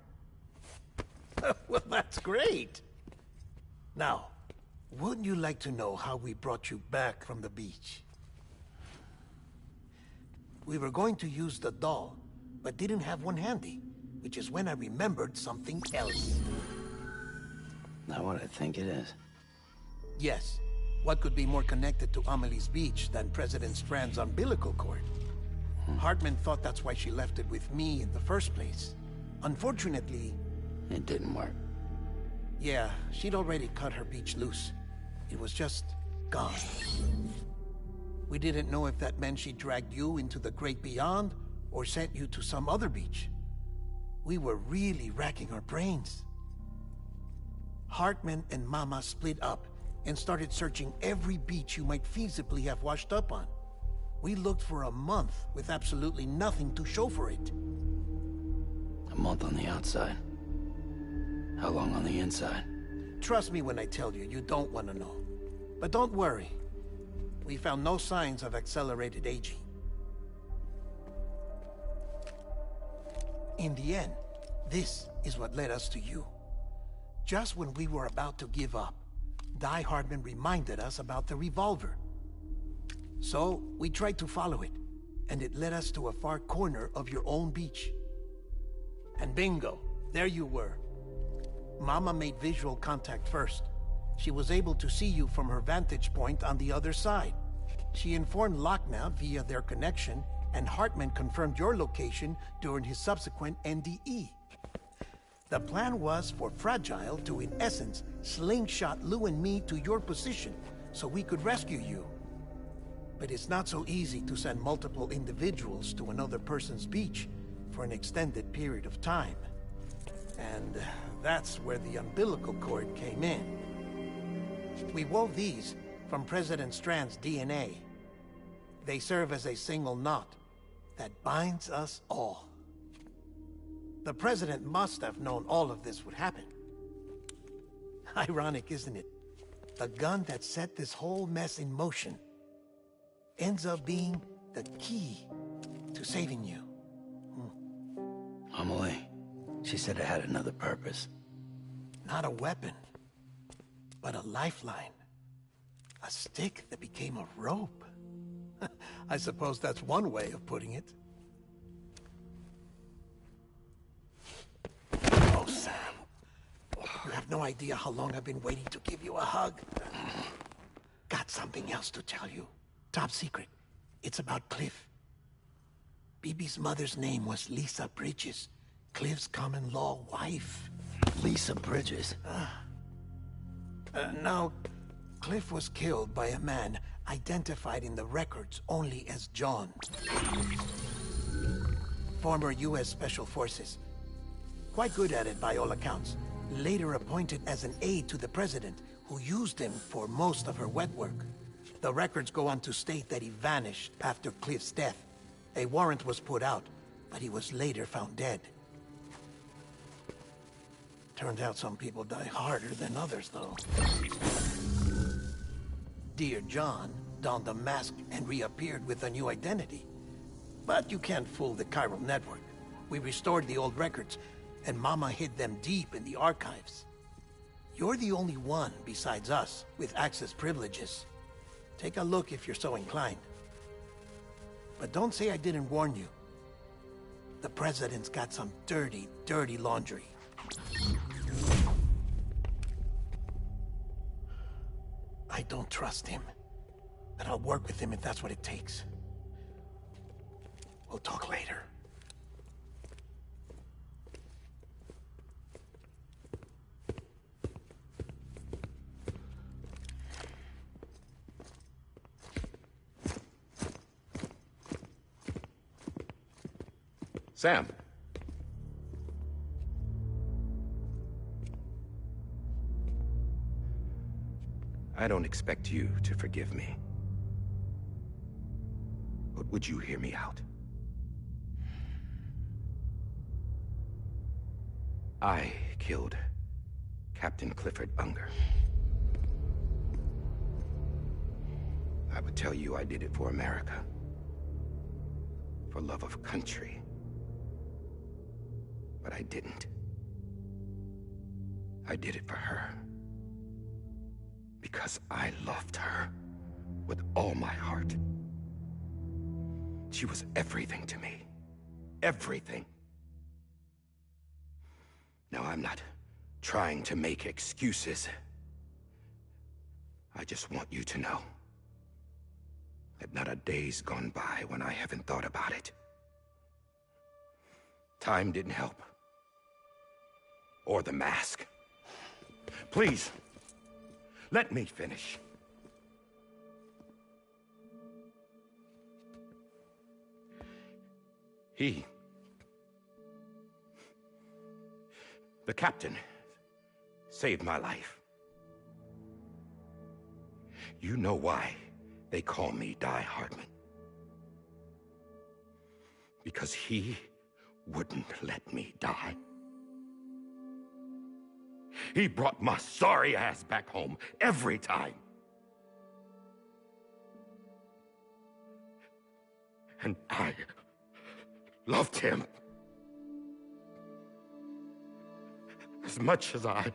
Well, that's great. Now, wouldn't you like to know how we brought you back from the beach? We were going to use the doll, but didn't have one handy, which is when I remembered something else. Not what I think it is. Yes. What could be more connected to Amelie's beach than President Strand's umbilical cord? Hartman thought that's why she left it with me in the first place. Unfortunately... It didn't work. Yeah, she'd already cut her beach loose. It was just gone. We didn't know if that meant she dragged you into the great beyond, or sent you to some other beach. We were really racking our brains. Hartman and Mama split up and started searching every beach you might feasibly have washed up on. We looked for a month with absolutely nothing to show for it. A month on the outside. How long on the inside? Trust me when I tell you, you don't want to know. But don't worry. We found no signs of accelerated aging. In the end, this is what led us to you. Just when we were about to give up, Die Hardman reminded us about the revolver. So, we tried to follow it, and it led us to a far corner of your own beach. And bingo, there you were. Mama made visual contact first. She was able to see you from her vantage point on the other side. She informed Lochna via their connection, and Hartman confirmed your location during his subsequent NDE. The plan was for Fragile to, in essence, slingshot Lou and me to your position so we could rescue you. But it's not so easy to send multiple individuals to another person's beach for an extended period of time. And that's where the umbilical cord came in. We wove these from President Strand's DNA. They serve as a single knot that binds us all. The President must have known all of this would happen. Ironic, isn't it? The gun that set this whole mess in motion ends up being the key to saving you. Amelie, she said it had another purpose. Not a weapon, but a lifeline. A stick that became a rope. I suppose that's one way of putting it. Oh, Sam. You have no idea how long I've been waiting to give you a hug. Got something else to tell you. Top secret. It's about Cliff. BB's mother's name was Lisa Bridges, Cliff's common-law wife. Lisa Bridges? Now, Cliff was killed by a man identified in the records only as John. Former U.S. Special Forces. Quite good at it by all accounts. Later appointed as an aide to the President, who used him for most of her wet work. The records go on to state that he vanished after Cliff's death. A warrant was put out, but he was later found dead. Turns out some people die harder than others, though. Dear John donned a mask and reappeared with a new identity. But you can't fool the chiral network. We restored the old records, and Mama hid them deep in the archives. You're the only one, besides us, with access privileges. Take a look if you're so inclined. But don't say I didn't warn you. The President's got some dirty, dirty laundry. I don't trust him, but I'll work with him if that's what it takes. We'll talk later. Sam. I don't expect you to forgive me. But would you hear me out? I killed Captain Clifford Unger. I would tell you I did it for America. For love of country. But I didn't. I did it for her. Because I loved her with all my heart. She was everything to me. Everything. Now, I'm not trying to make excuses. I just want you to know that not a day's gone by when I haven't thought about it. Time didn't help. Or the mask. Please, let me finish. The captain saved my life. You know why they call me Die Hardman. Because he wouldn't let me die. He brought my sorry ass back home every time. And I loved him as much as I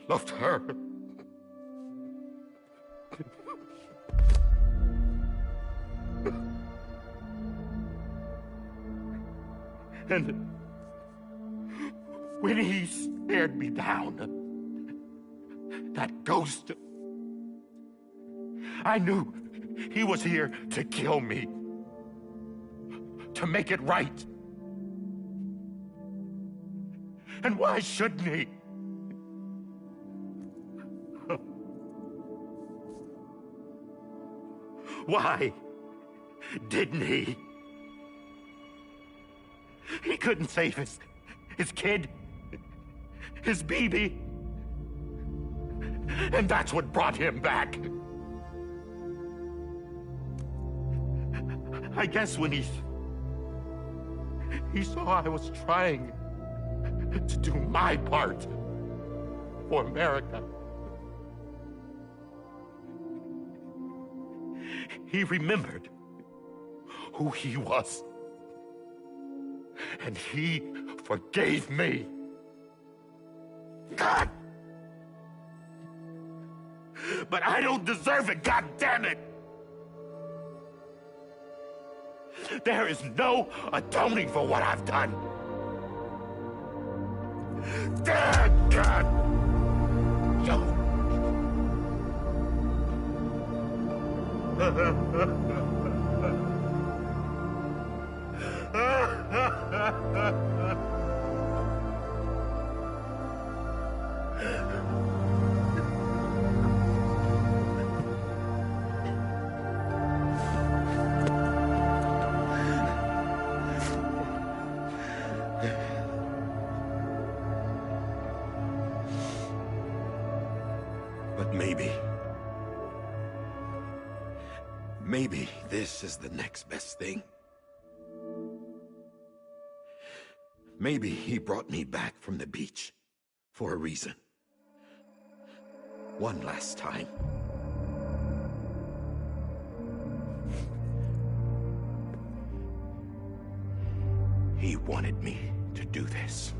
loved her. And when he stared me down, that ghost, I knew he was here to kill me, to make it right. And why shouldn't he? Why didn't he? He couldn't save his kid, his baby. And that's what brought him back. I guess when he saw I was trying to do my part for America, he remembered who he was. And he forgave me. God! But I don't deserve it, God damn it! There is no atoning for what I've done. Damn God! But maybe this is the next best thing. Maybe he brought me back from the beach for a reason. One last time. He wanted me to do this.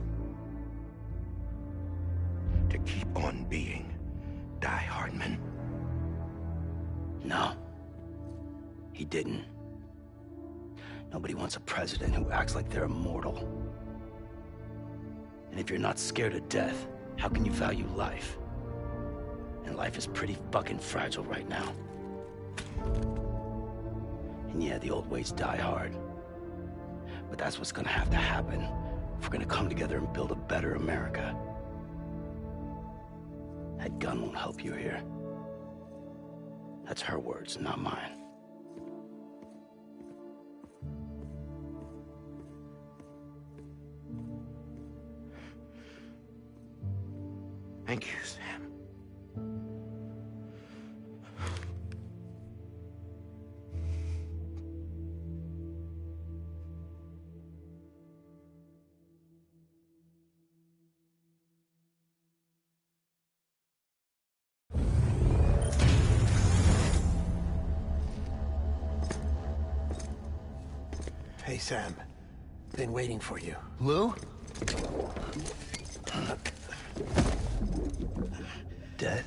To keep on being Die Hardman. No. He didn't. Nobody wants a president who acts like they're immortal. And if you're not scared of death, how can you value life? And life is pretty fucking fragile right now. And yeah, the old ways die hard. But that's what's gonna have to happen if we're gonna come together and build a better America. That gun won't help you here. That's her words, not mine. Thank you, Sam. Hey, Sam. Been waiting for you. Lou? Dead?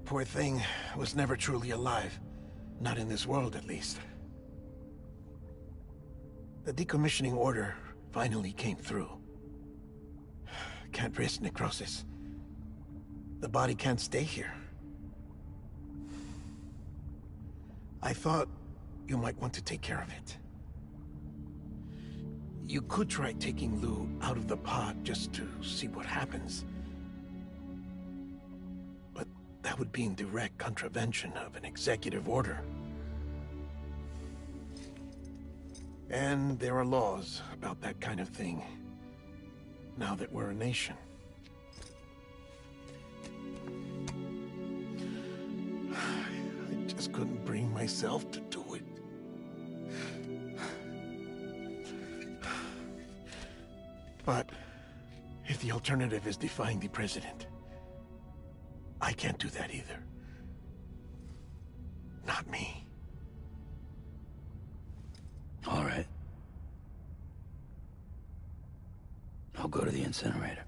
Poor thing was never truly alive. Not in this world, at least. The decommissioning order finally came through. Can't risk necrosis. The body can't stay here. I thought you might want to take care of it. You could try taking Lou out of the pod just to see what happens. But that would be in direct contravention of an executive order. And there are laws about that kind of thing, now that we're a nation. just couldn't bring myself to do it. But if the alternative is defying the president, I can't do that either. Not me. All right. I'll go to the incinerator.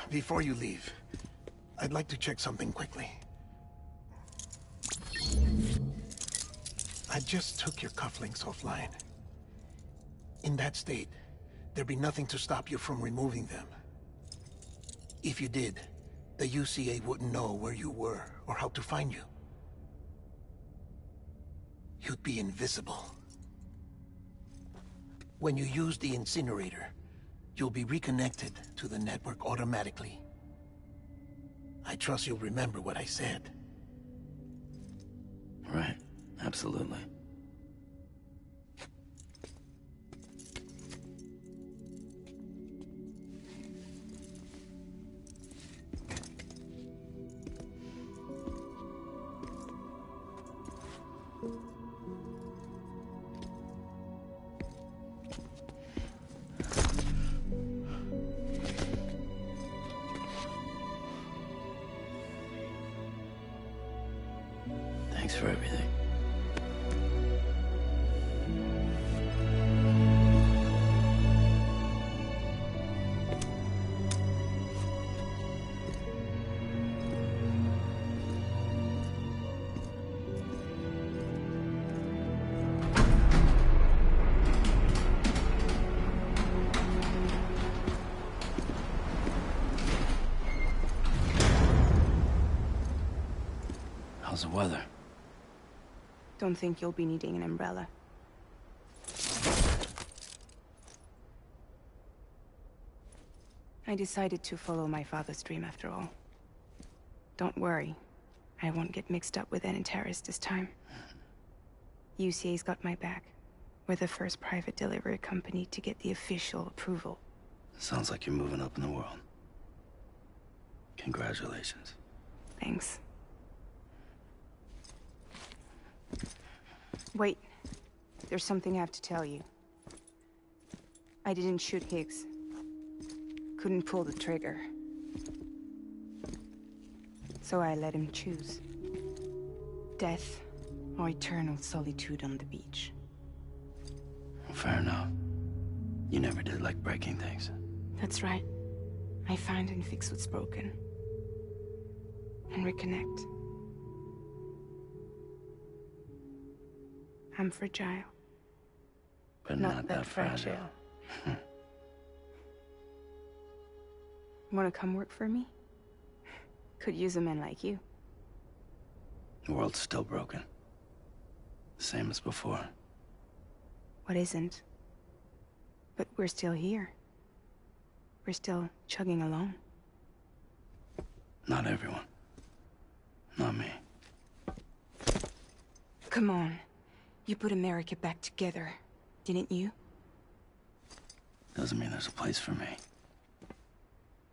Before you leave, I'd like to check something quickly. I just took your cufflinks offline. In that state, there'd be nothing to stop you from removing them. If you did, the UCA wouldn't know where you were or how to find you. You'd be invisible. When you use the incinerator, you'll be reconnected to the network automatically. I trust you'll remember what I said. Right. Absolutely. Thanks for everything. How's the weather? Don't think you'll be needing an umbrella. I decided to follow my father's dream after all. Don't worry. I won't get mixed up with any terrorists this time. UCA's got my back. We're the first private delivery company to get the official approval. Sounds like you're moving up in the world. Congratulations. Thanks. Wait. There's something I have to tell you. I didn't shoot Higgs. Couldn't pull the trigger. So I let him choose. Death or eternal solitude on the beach. Fair enough. You never did like breaking things. That's right. I find and fix what's broken. And reconnect. I'm fragile. But not that fragile. Wanna come work for me? Could use a man like you. The world's still broken. Same as before. What isn't? But we're still here. We're still chugging along. Not everyone. Not me. Come on. You put America back together, didn't you? Doesn't mean there's a place for me.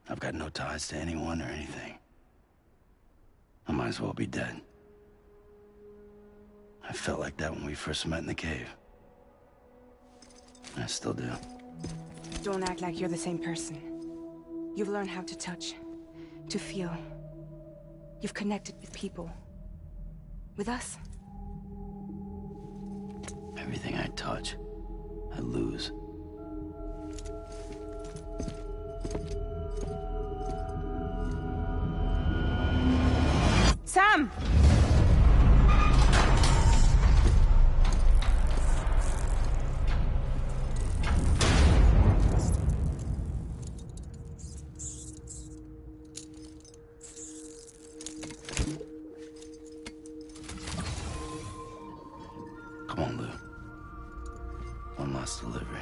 I've got no ties to anyone or anything. I might as well be dead. I felt like that when we first met in the cave. I still do. Don't act like you're the same person. You've learned how to touch, to feel. You've connected with people. With us. Everything I touch, I lose. Sam! Come on, Lou. One last delivery.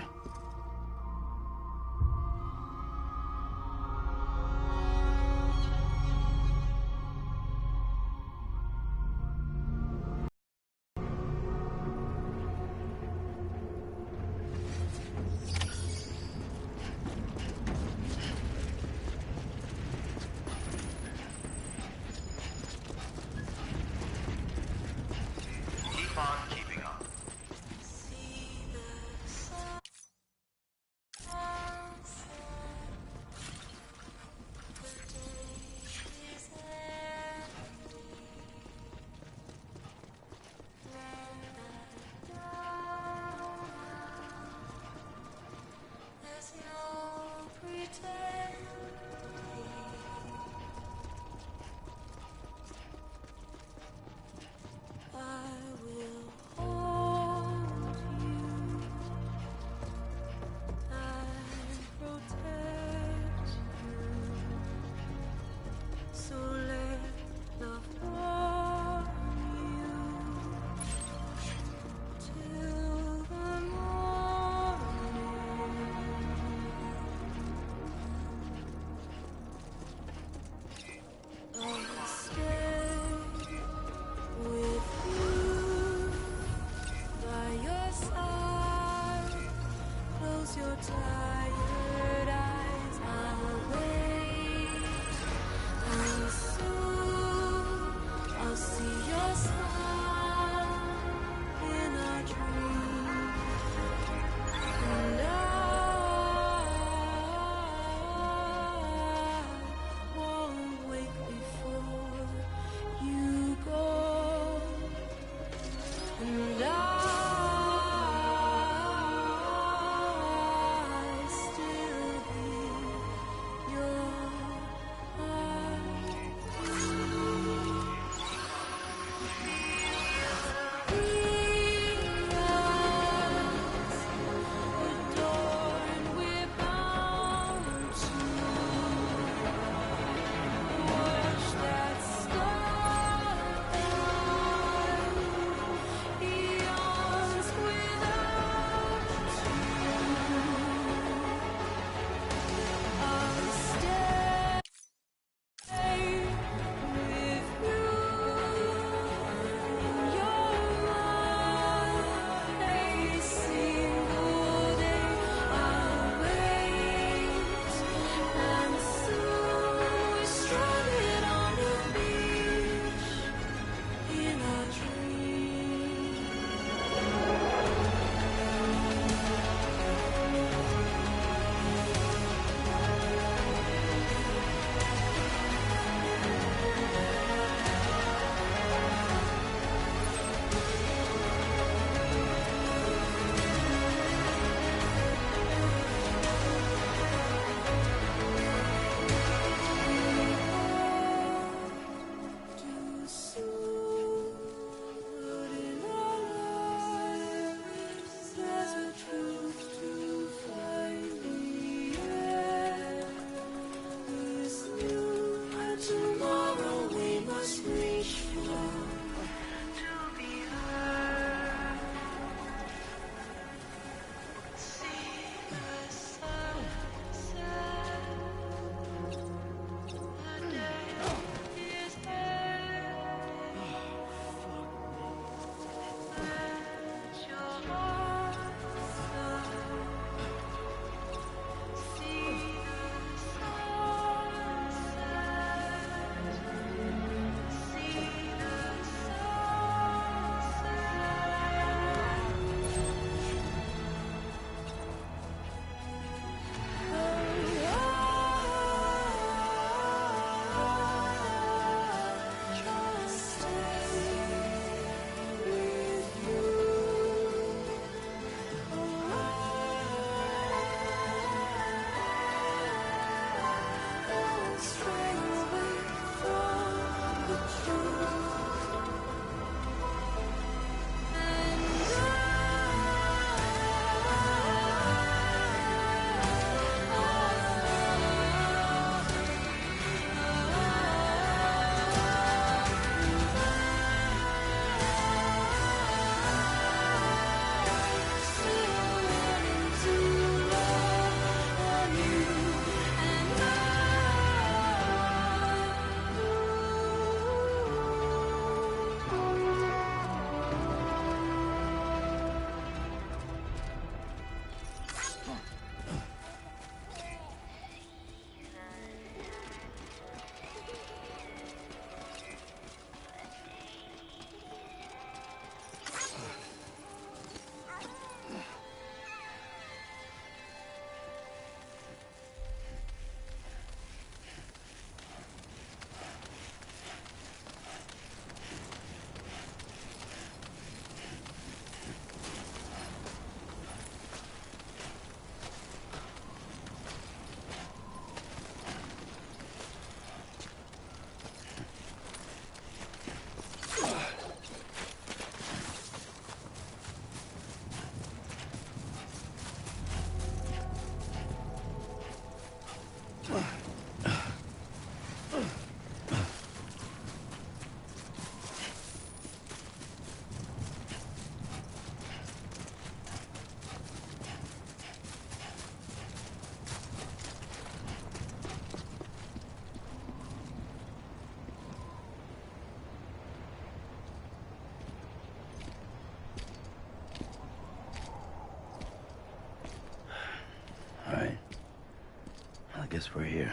guess we're here.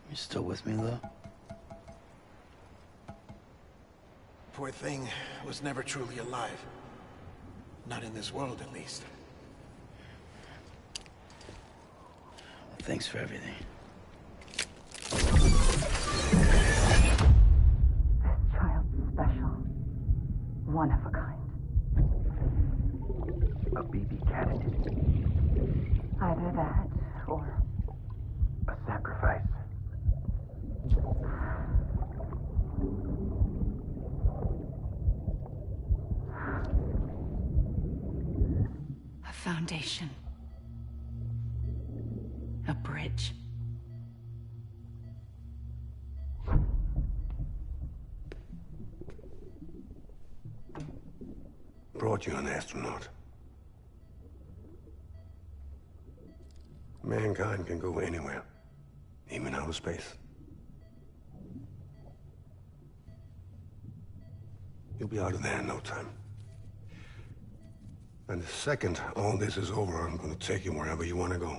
You still with me, though? Poor thing was never truly alive. Not in this world, at least. Well, thanks for everything. Child's special. One of a kind. A BB candidate. Either that, or... A sacrifice. a foundation. A bridge. Brought you an astronaut. Mankind can go anywhere, even outer space. You'll be out of there in no time. And the second all this is over, I'm gonna take you wherever you want to go.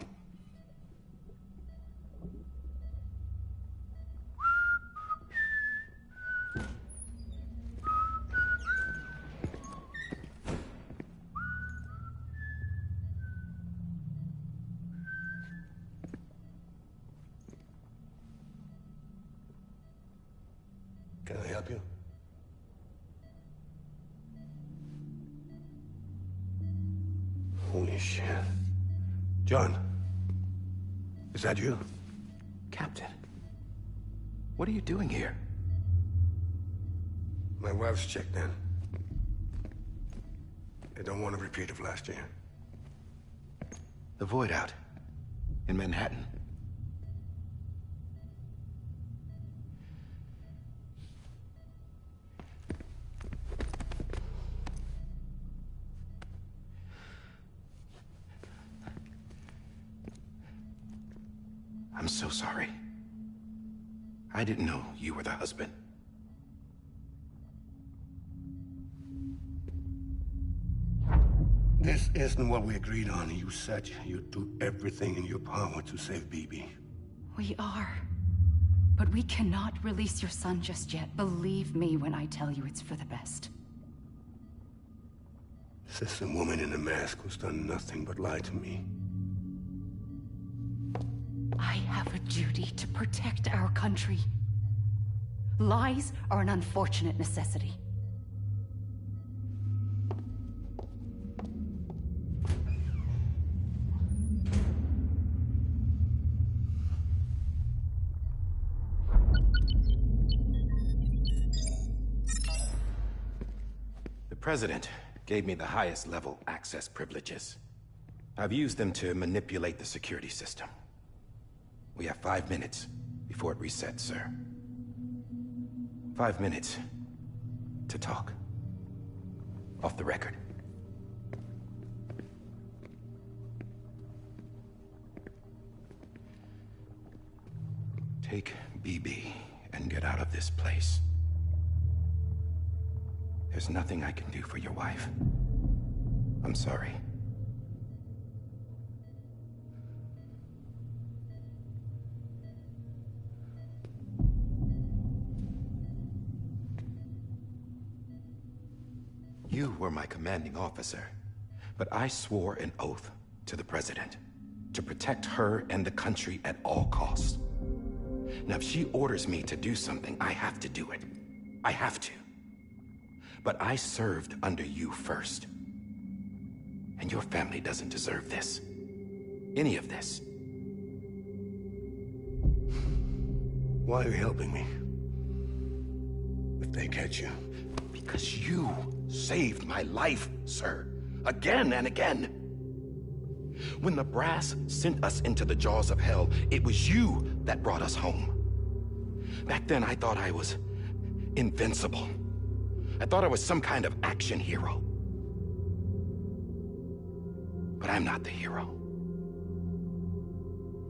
Can I help you? Holy shit. John, is that you? Captain, what are you doing here? My wife's checked in. They don't want a repeat of last year. The Void out in Manhattan. I'm so sorry. I didn't know you were the husband. This isn't what we agreed on. You said you'd do everything in your power to save BB. We are. But we cannot release your son just yet. Believe me when I tell you it's for the best. This is a woman in a mask who's done nothing but lie to me. I have a duty to protect our country. Lies are an unfortunate necessity. The President gave me the highest level access privileges. I've used them to manipulate the security system. We have 5 minutes before it resets, sir. 5 minutes to talk. Off the record. Take BB and get out of this place. There's nothing I can do for your wife. I'm sorry. You were my commanding officer, but I swore an oath to the President to protect her and the country at all costs. Now, if she orders me to do something, I have to do it. I have to. But I served under you first. And your family doesn't deserve this. Any of this. Why are you helping me? If they catch you. Because you saved my life, sir. Again and again. When the brass sent us into the jaws of hell, it was you that brought us home. Back then, I thought I was invincible. I thought I was some kind of action hero. But I'm not the hero.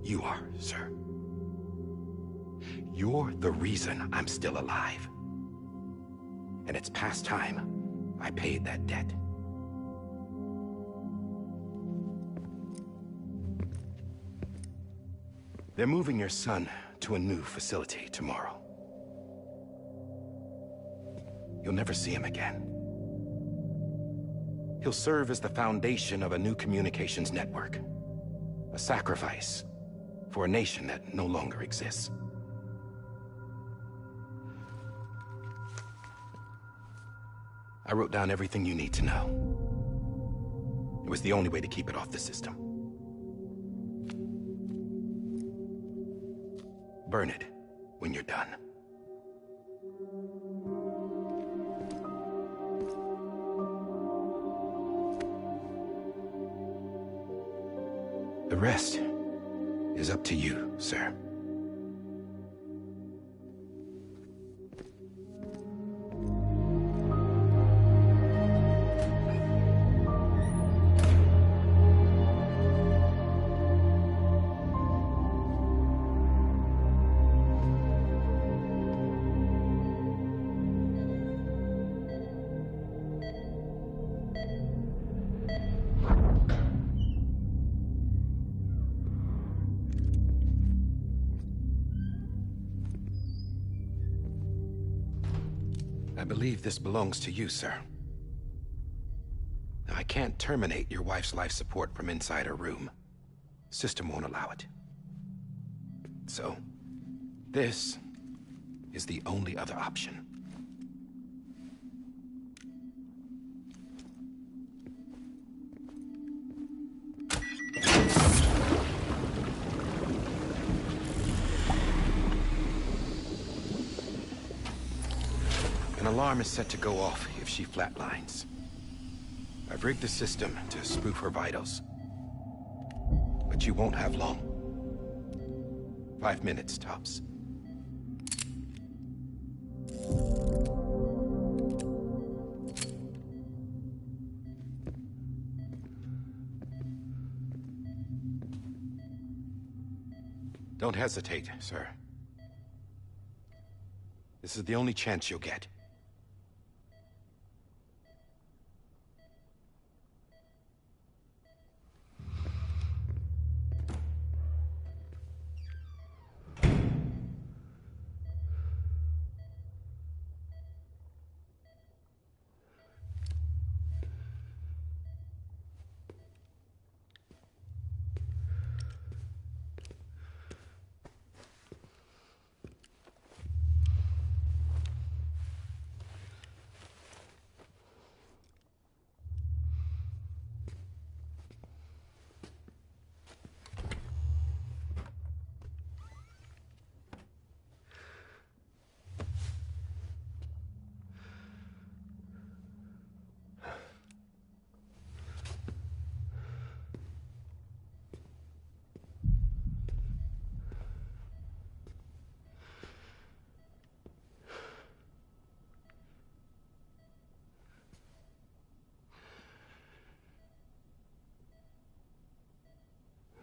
You are, sir. You're the reason I'm still alive. And it's past time I paid that debt. They're moving your son to a new facility tomorrow. You'll never see him again. He'll serve as the foundation of a new communications network. A sacrifice for a nation that no longer exists. I wrote down everything you need to know. It was the only way to keep it off the system. Burn it when you're done. The rest is up to you, sir. I believe this belongs to you, sir. Now, I can't terminate your wife's life support from inside her room. System won't allow it. So, this is the only other option. An alarm is set to go off if she flatlines. I've rigged the system to spoof her vitals. But you won't have long. 5 minutes, tops. Don't hesitate, sir. This is the only chance you'll get.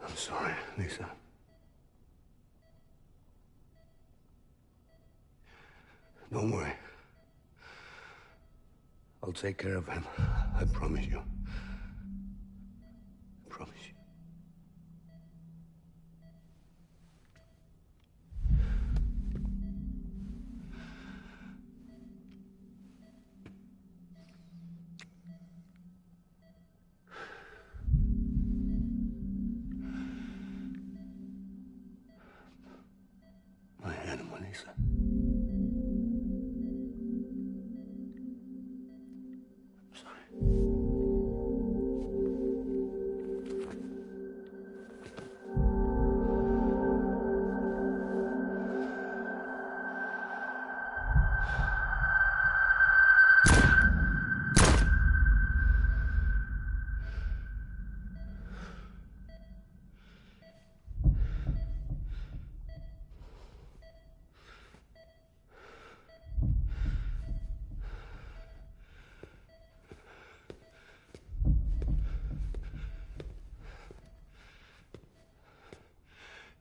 I'm sorry, Lisa. Don't worry. I'll take care of him. I promise you. I promise you. My animal, Lisa. I'm sorry.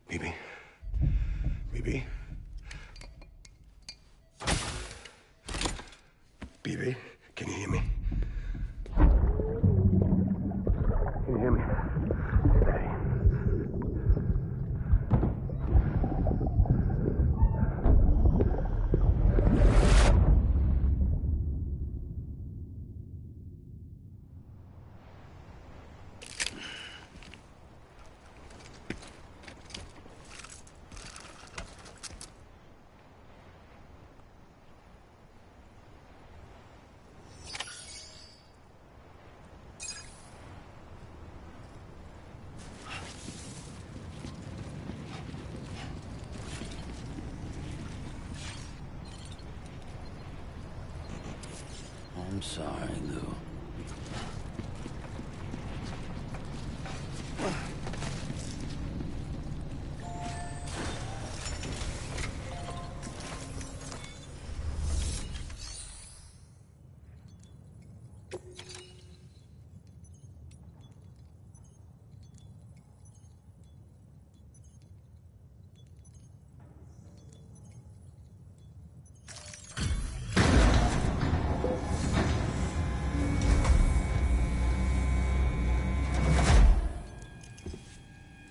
Bibi? Bibi? Bibi, can you hear me? Can you hear me? Steady. I'm sorry, Lou.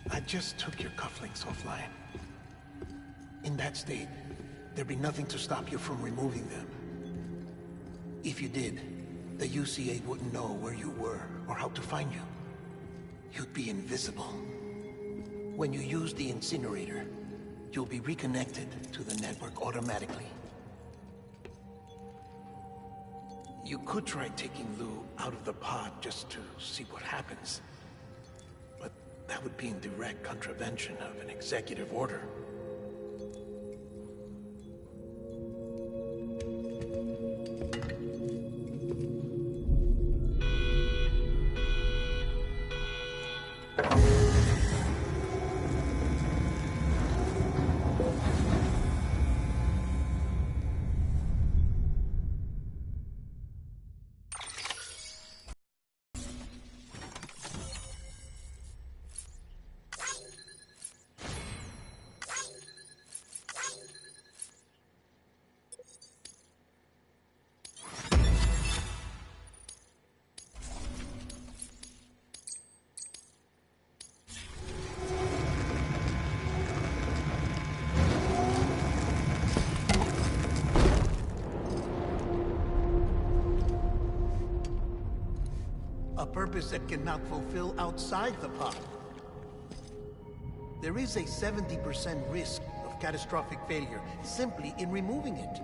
I just took your cufflinks offline. In that state, there'd be nothing to stop you from removing them. If you did, the UCA wouldn't know where you were or how to find you. You'd be invisible. When you use the incinerator, you'll be reconnected to the network automatically. You could try taking Lou out of the pod just to see what happens. But that would be in direct contravention of an executive order. A purpose that cannot fulfill outside the pod. There is a 70% risk of catastrophic failure simply in removing it.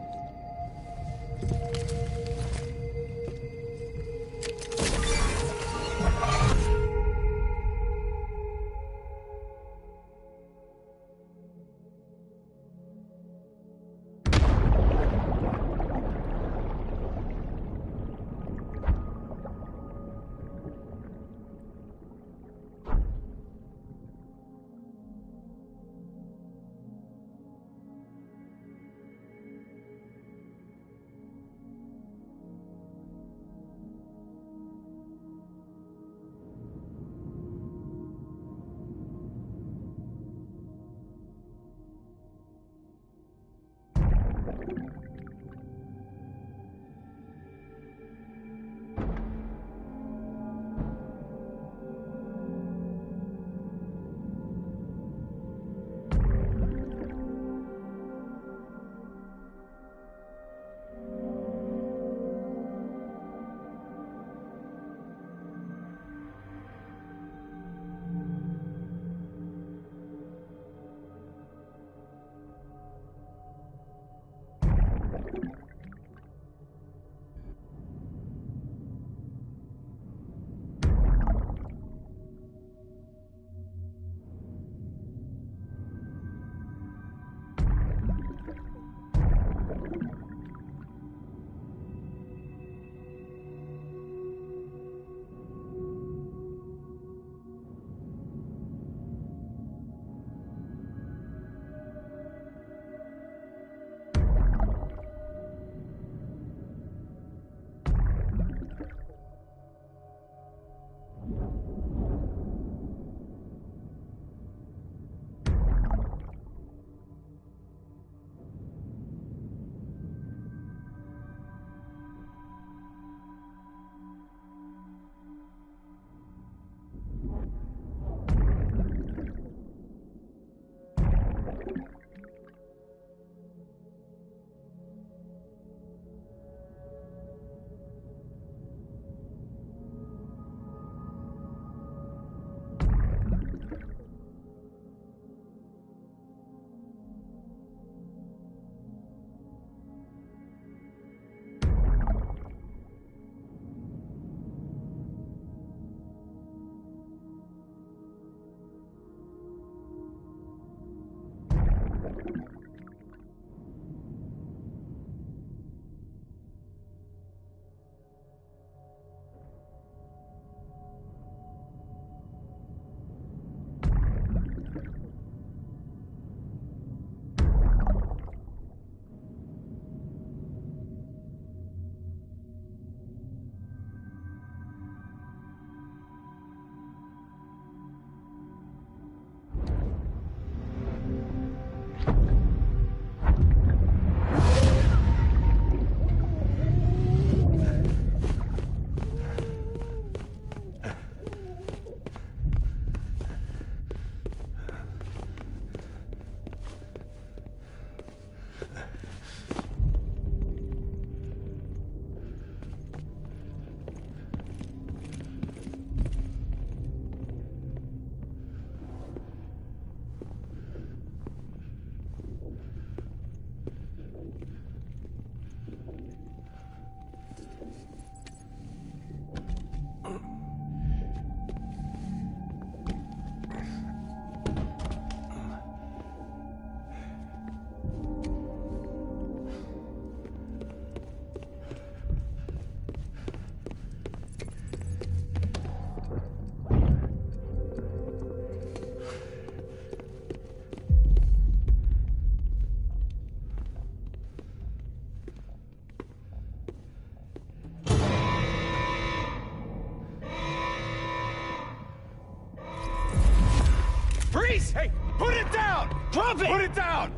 Stop it! Put it down!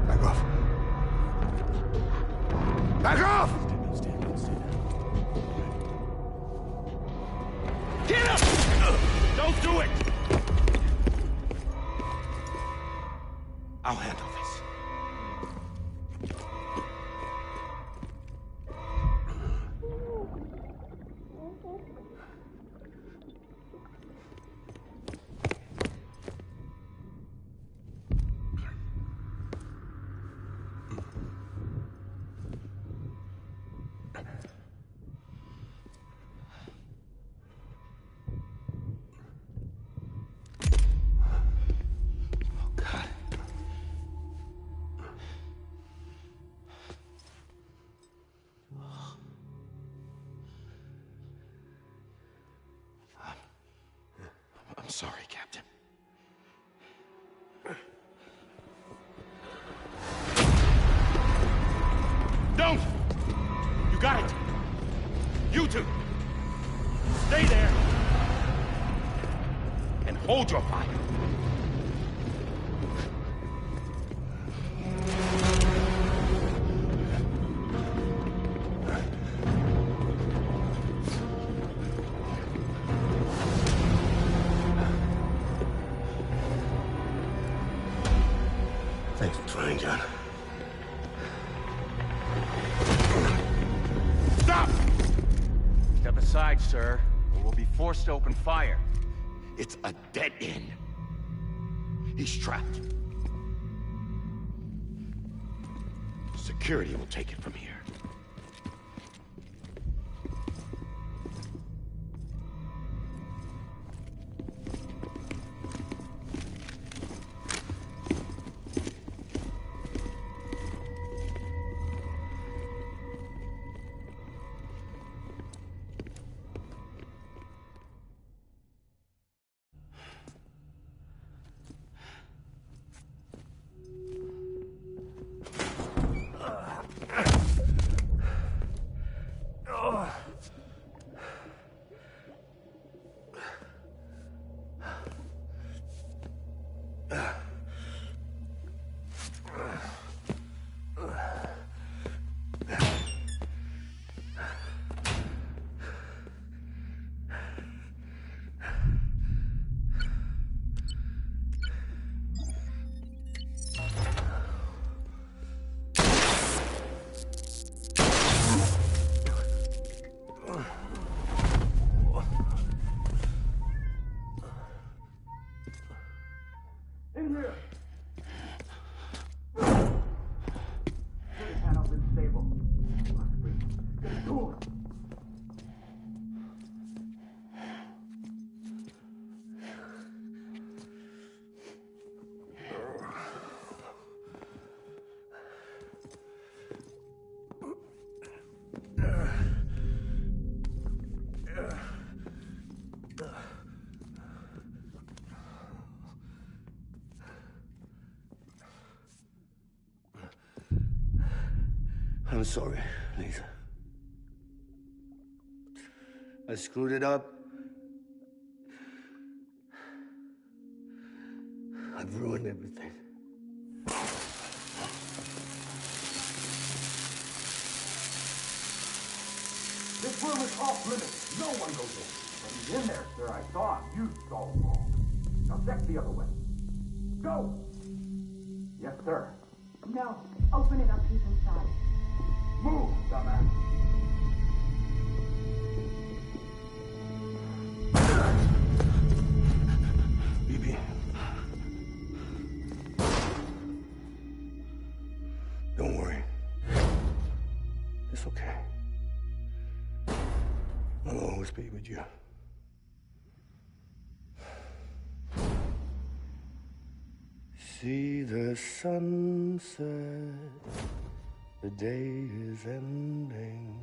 Back off. Back off! Get him! Don't do it! I'll handle this. I'm sorry, Captain. Don't! You got it! You two! Stay there! And hold your fire! Thanks for trying, John. Stop! Step aside, sir, or we'll be forced to open fire. It's a dead end. He's trapped. Security will take it from here. I'm sorry, Lisa. I screwed it up. I've ruined everything. This room is off limits. No one goes in. But he's in there, sir. I saw him. You saw him wrong. Now check the other way. Go! Yes, sir. No. Open it up. He's inside. Move, dumbass. BB. Don't worry. It's okay. I'll always be with you. See the sunset, the day is ending.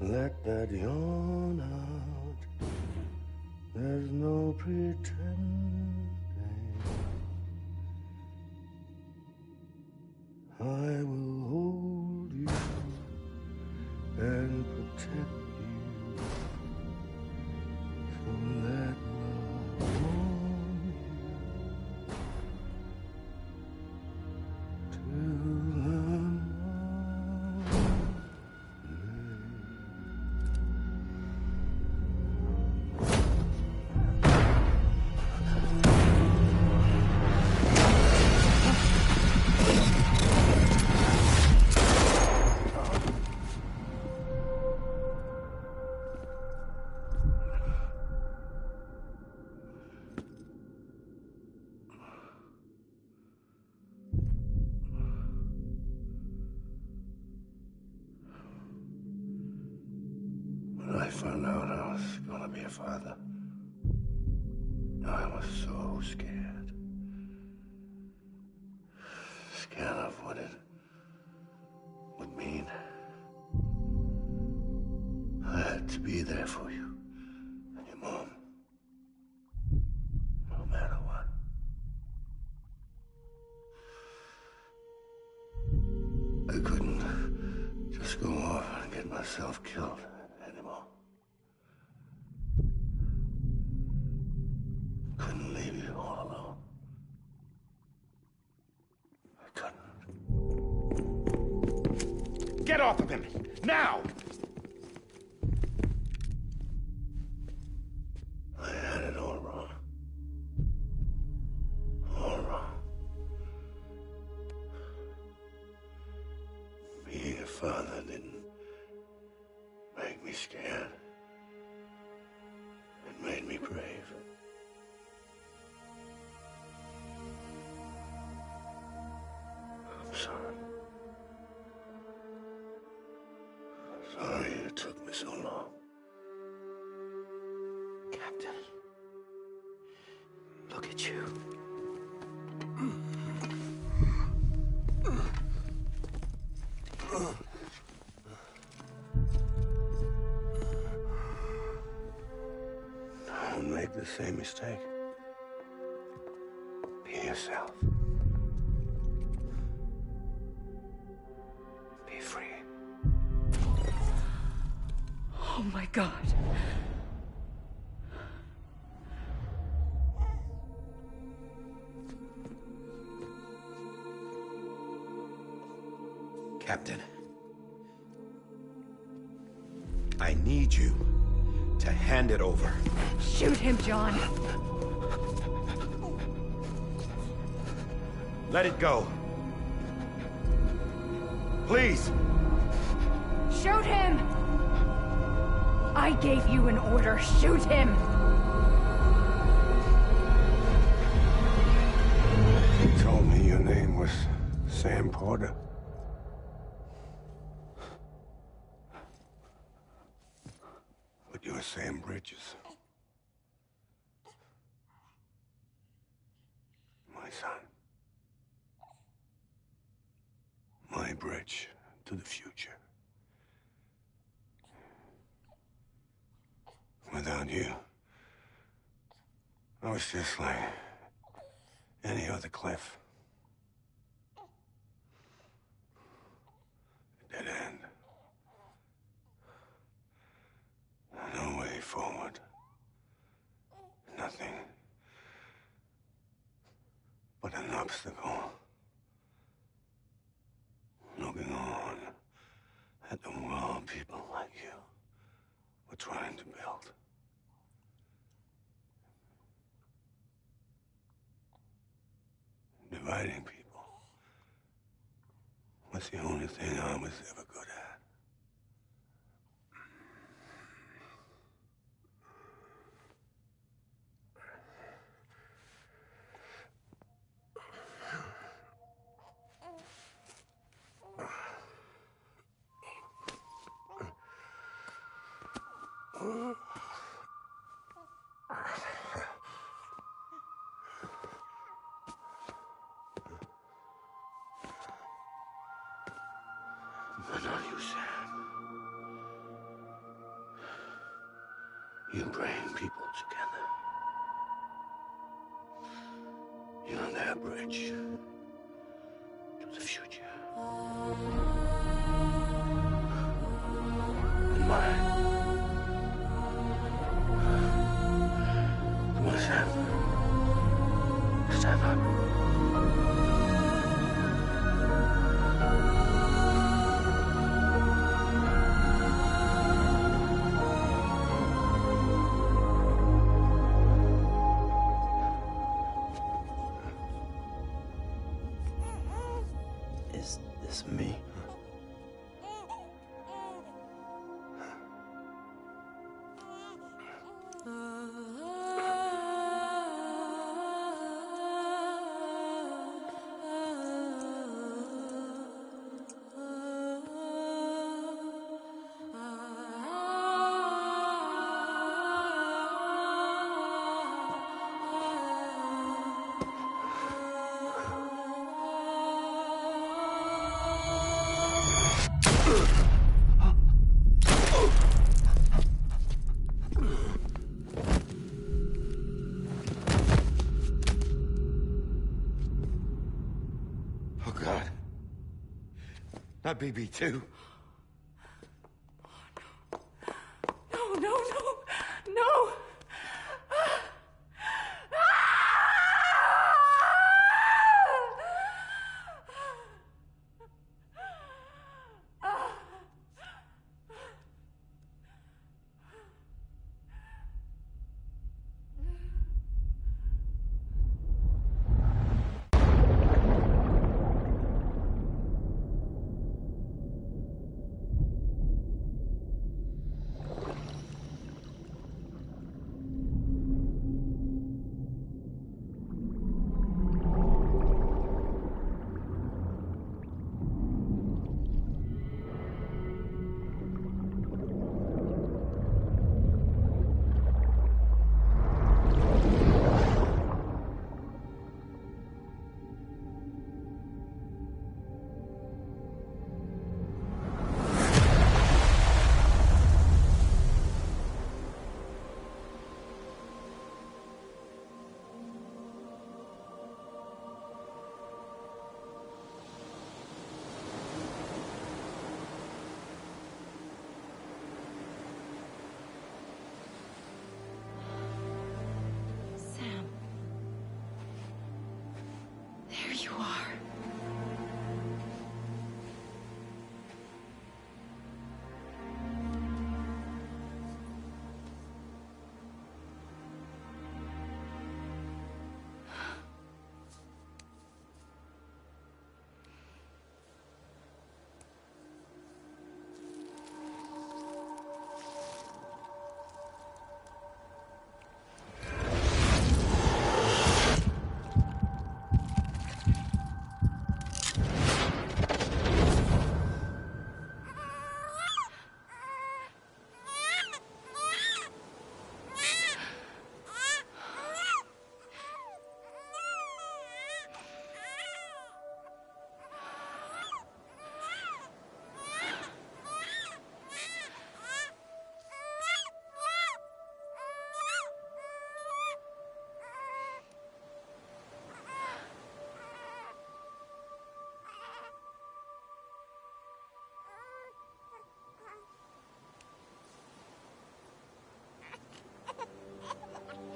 Let that yawn out, there's no pretending. I will hold you and protect you. So let love warm you. me a father. I was so scared. Scared of what it would mean. I had to be there for you and your mom. No matter what. I couldn't just go off and get myself killed anymore. Couldn't leave you all alone. I couldn't. Get off of him! Now! I had it all wrong. All wrong. Being a father didn't make me scared. It made me brave. I'm sorry. Sorry it took me so long. Captain, look at you. Don't make the same mistake. Be yourself. Be free. Oh my God. Captain, I need you to hand it over. Shoot him, John. Let it go. Please. Shoot him! I gave you an order. Shoot him! You told me your name was Sam Porter. But you're Sam Bridges. My son. My bridge to the future. Without you, I was just like any other Cliff. A dead end. No way forward. Nothing but an obstacle. Looking on at the world people like you were trying to build. Dividing people was the only thing I was ever good at. But not you, Sam. You bring people together. You're their bridge to the future. And mine. Come on, Sam. Stand up. Is this me? Oh, God. Not BB2. No, no, no, no! Sam. There you are.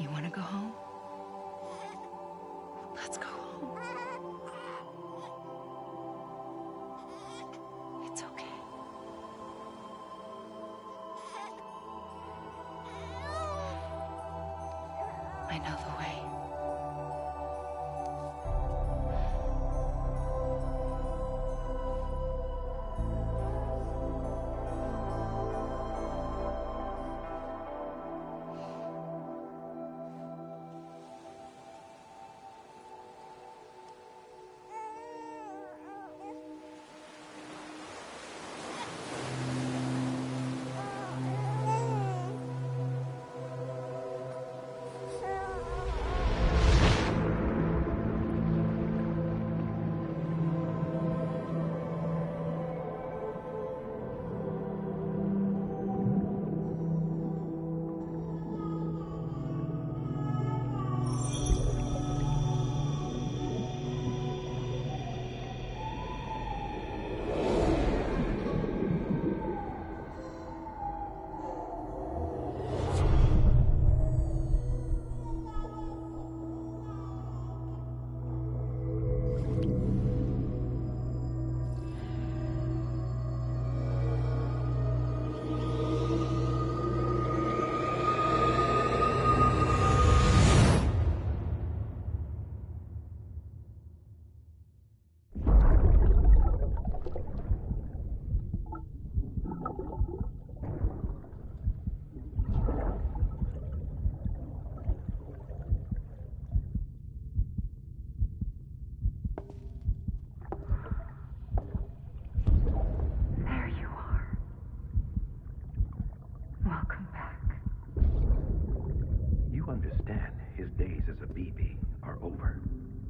You want to go home? Let's go home. It's okay. I know the way.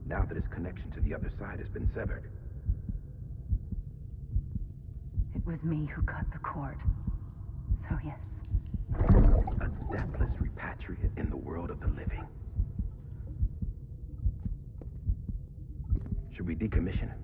now that his connection to the other side has been severed. It was me who cut the cord. So yes. A deathless repatriate in the world of the living. Should we decommission him?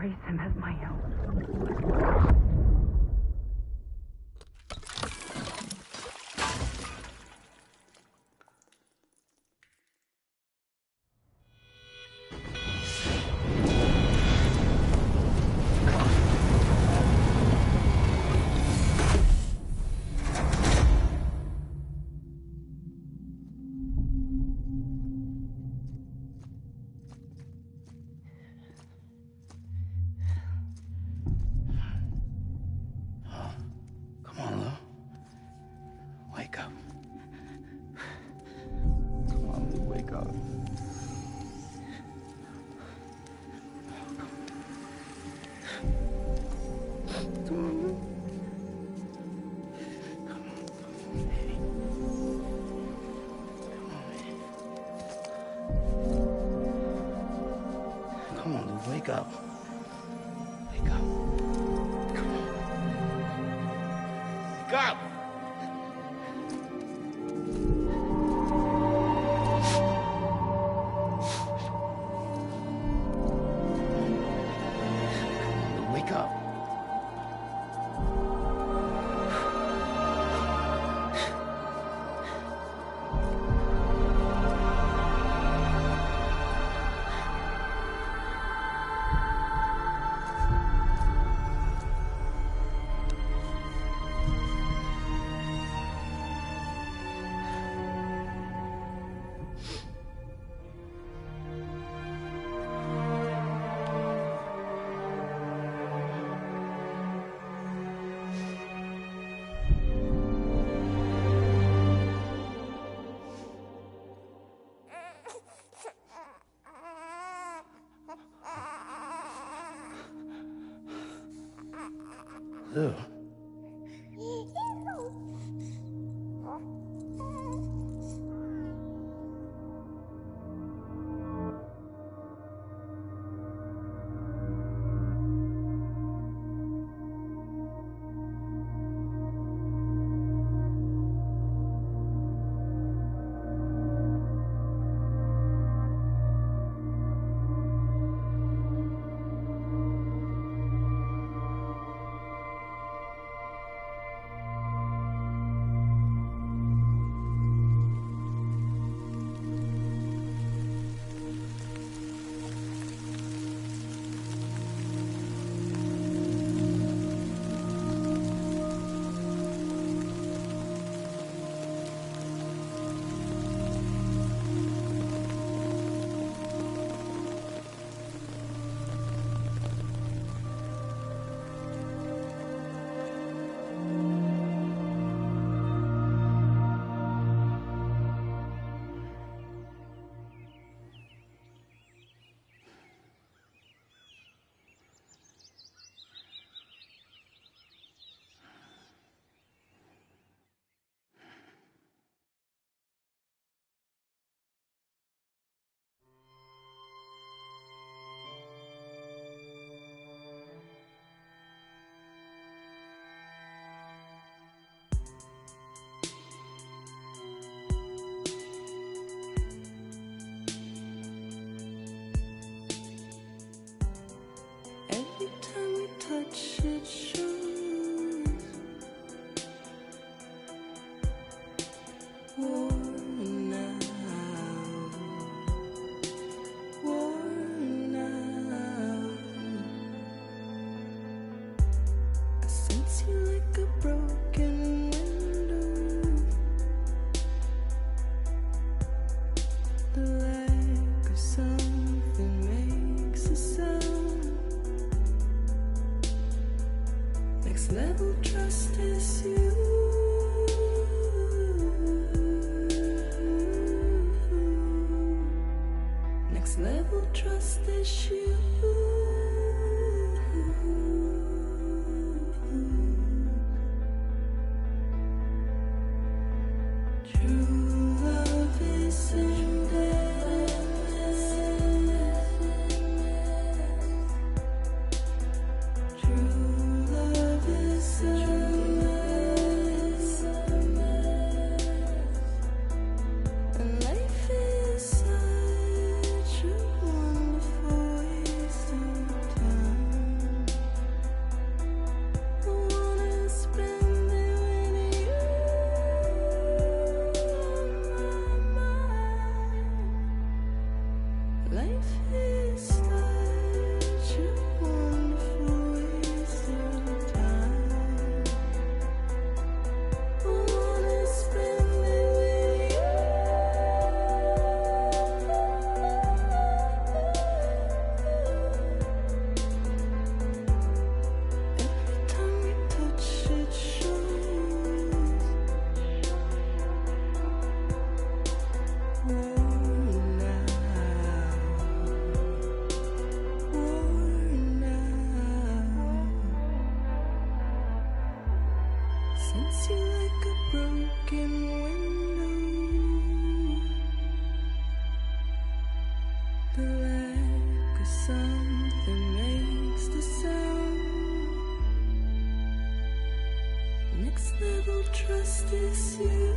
embrace him as my own. Come on, Lou. Wake up. Come on, Lou, wake up. Come on, Lou. Come on, Lou, wake up. Wake up. Come on. Wake up! Lou, wake up. Lou. Every time we touch it shows. Worn out, worn out. I sense you like a broken window. The lack of something makes a sound. Next level trust is you. Next level trust is you. True love is endless. True love is endless. And life is such a wonderful waste. Life is such a wonderful waste of time. I wanna spend it with you. Every time we touch it shows. Worn out. Sense you like a broken window. The lack of something makes the sound. Next level trust is you.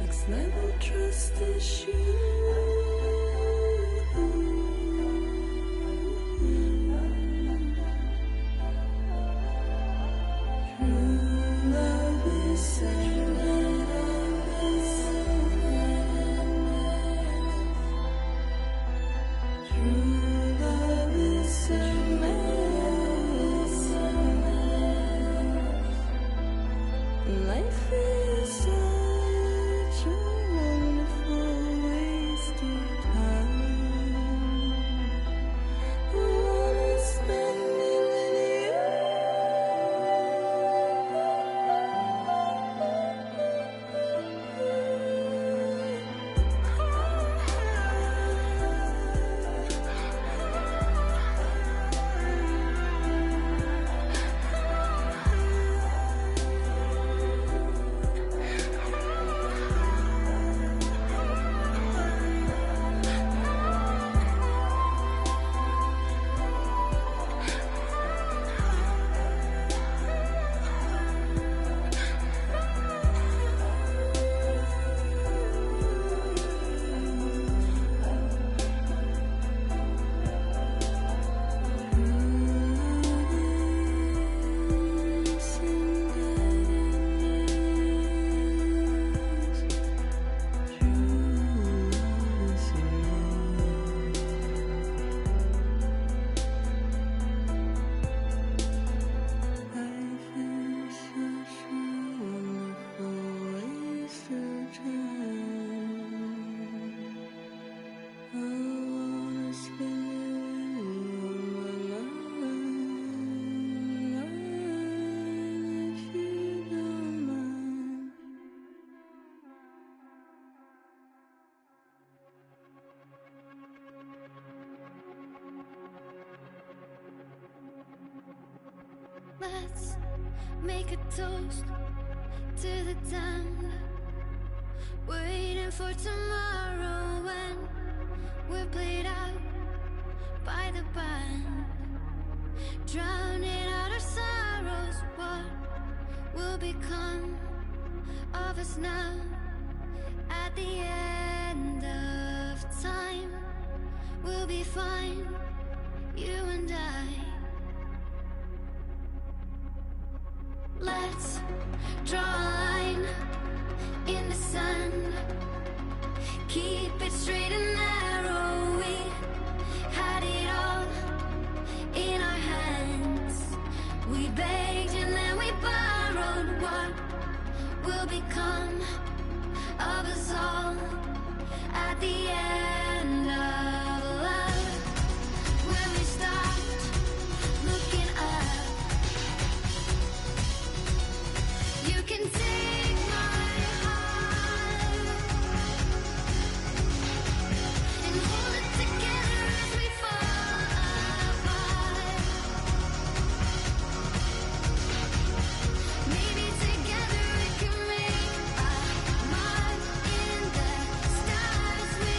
Next level trust is you. True love is True love is Life is such a wonderful waste of time. I wanna spend it with Let's make a toast to the damned, waiting for tomorrow when we're played out by the band, drowning out our sorrows. What will become of us now at the end of time? We'll be fine, you and I. Let's draw a line in the sand, keep it straight and narrow. We had it all in our hands. We begged and then we borrowed. What will become of us all at the end of love? When we stopped looking up, you can take my heart and hold it together as we fall apart. Maybe together we can make a mark in the stars we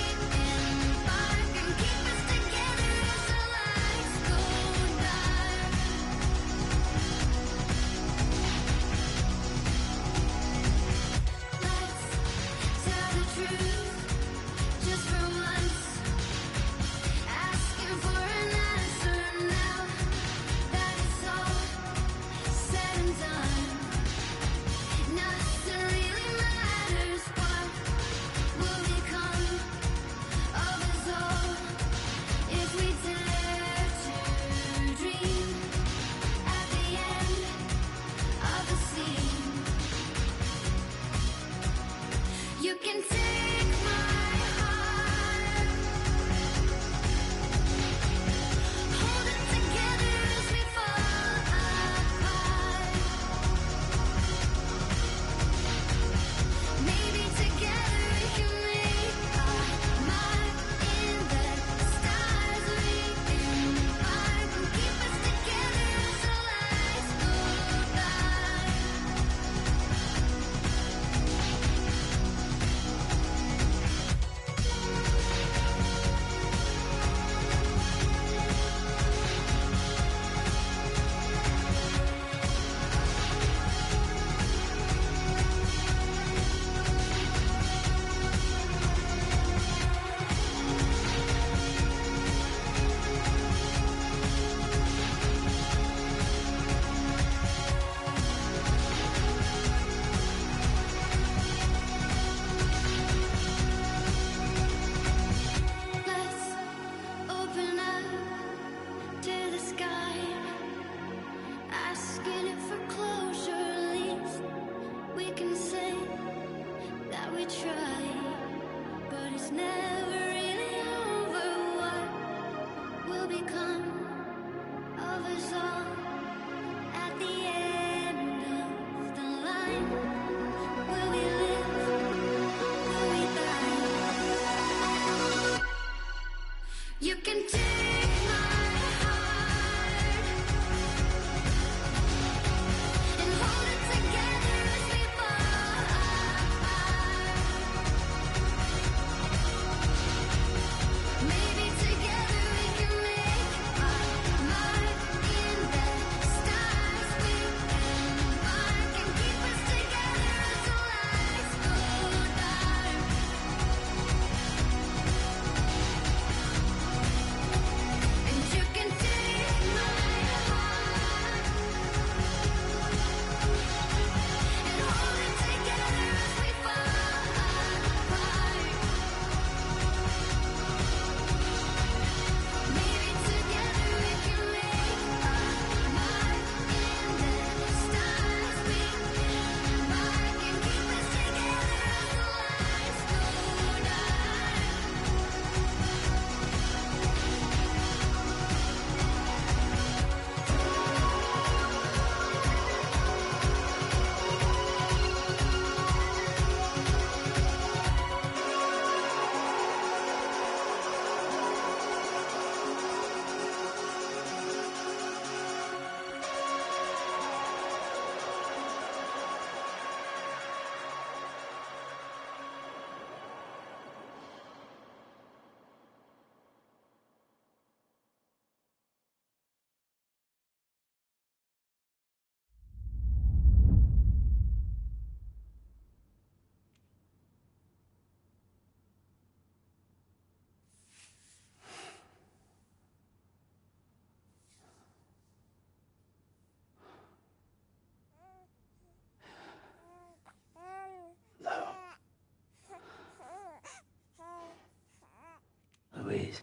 try, but it's never really over. What will become of us all at the end of the line? Will we live? Will we die? You can take my heart and hold it together as we fall apart. Maybe together we can make our mark in the stars. We embark and keep us together as the lights go dark. And you can take my heart and hold it together as we fall apart. Maybe together we can make our mark in the stars. We embark and keep us together as the lights go dark. Louise.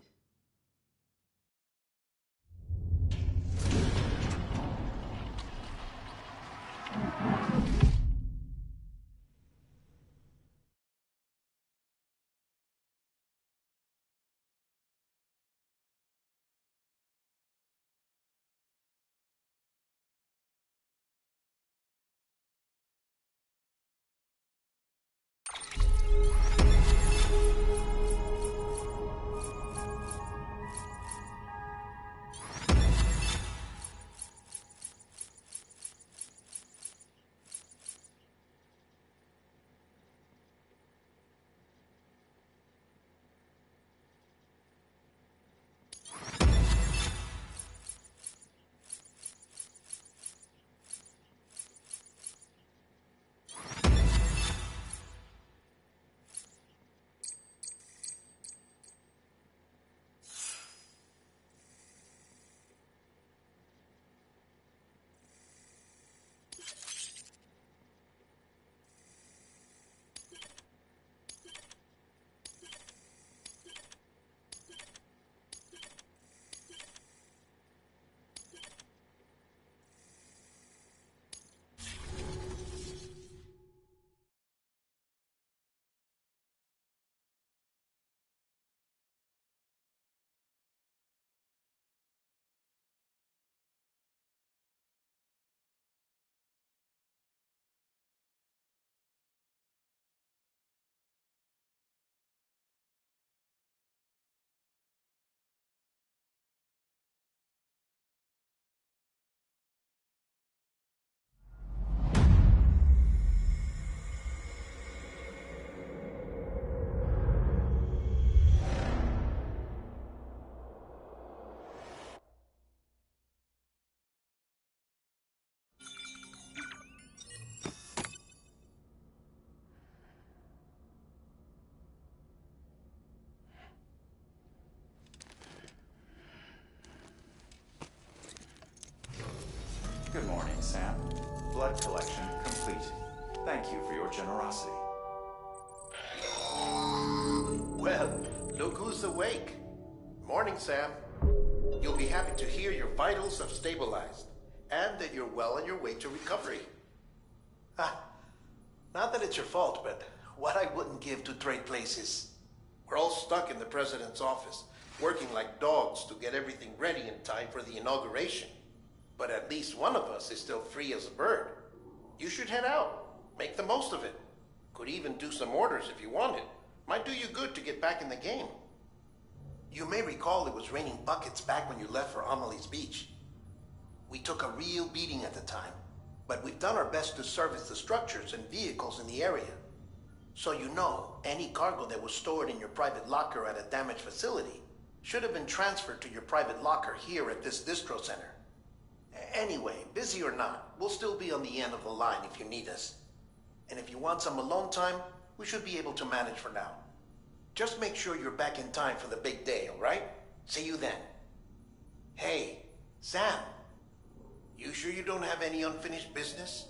Good morning, Sam. Blood collection complete. Thank you for your generosity. Well, look who's awake. Morning, Sam. You'll be happy to hear your vitals have stabilized, and that you're well on your way to recovery. Not that it's your fault, but what I wouldn't give to trade places. We're all stuck in the president's office, working like dogs to get everything ready in time for the inauguration. But at least one of us is still free as a bird. You should head out. Make the most of it. Could even do some orders if you wanted. Might do you good to get back in the game. You may recall it was raining buckets back when you left for Amelie's Beach. We took a real beating at the time, but we've done our best to service the structures and vehicles in the area. So you know, any cargo that was stored in your private locker at a damaged facility should have been transferred to your private locker here at this distro center. Anyway, busy or not, we'll still be on the end of the line if you need us. And if you want some alone time, we should be able to manage for now. Just make sure you're back in time for the big day, all right? See you then. Hey, Sam. You sure you don't have any unfinished business?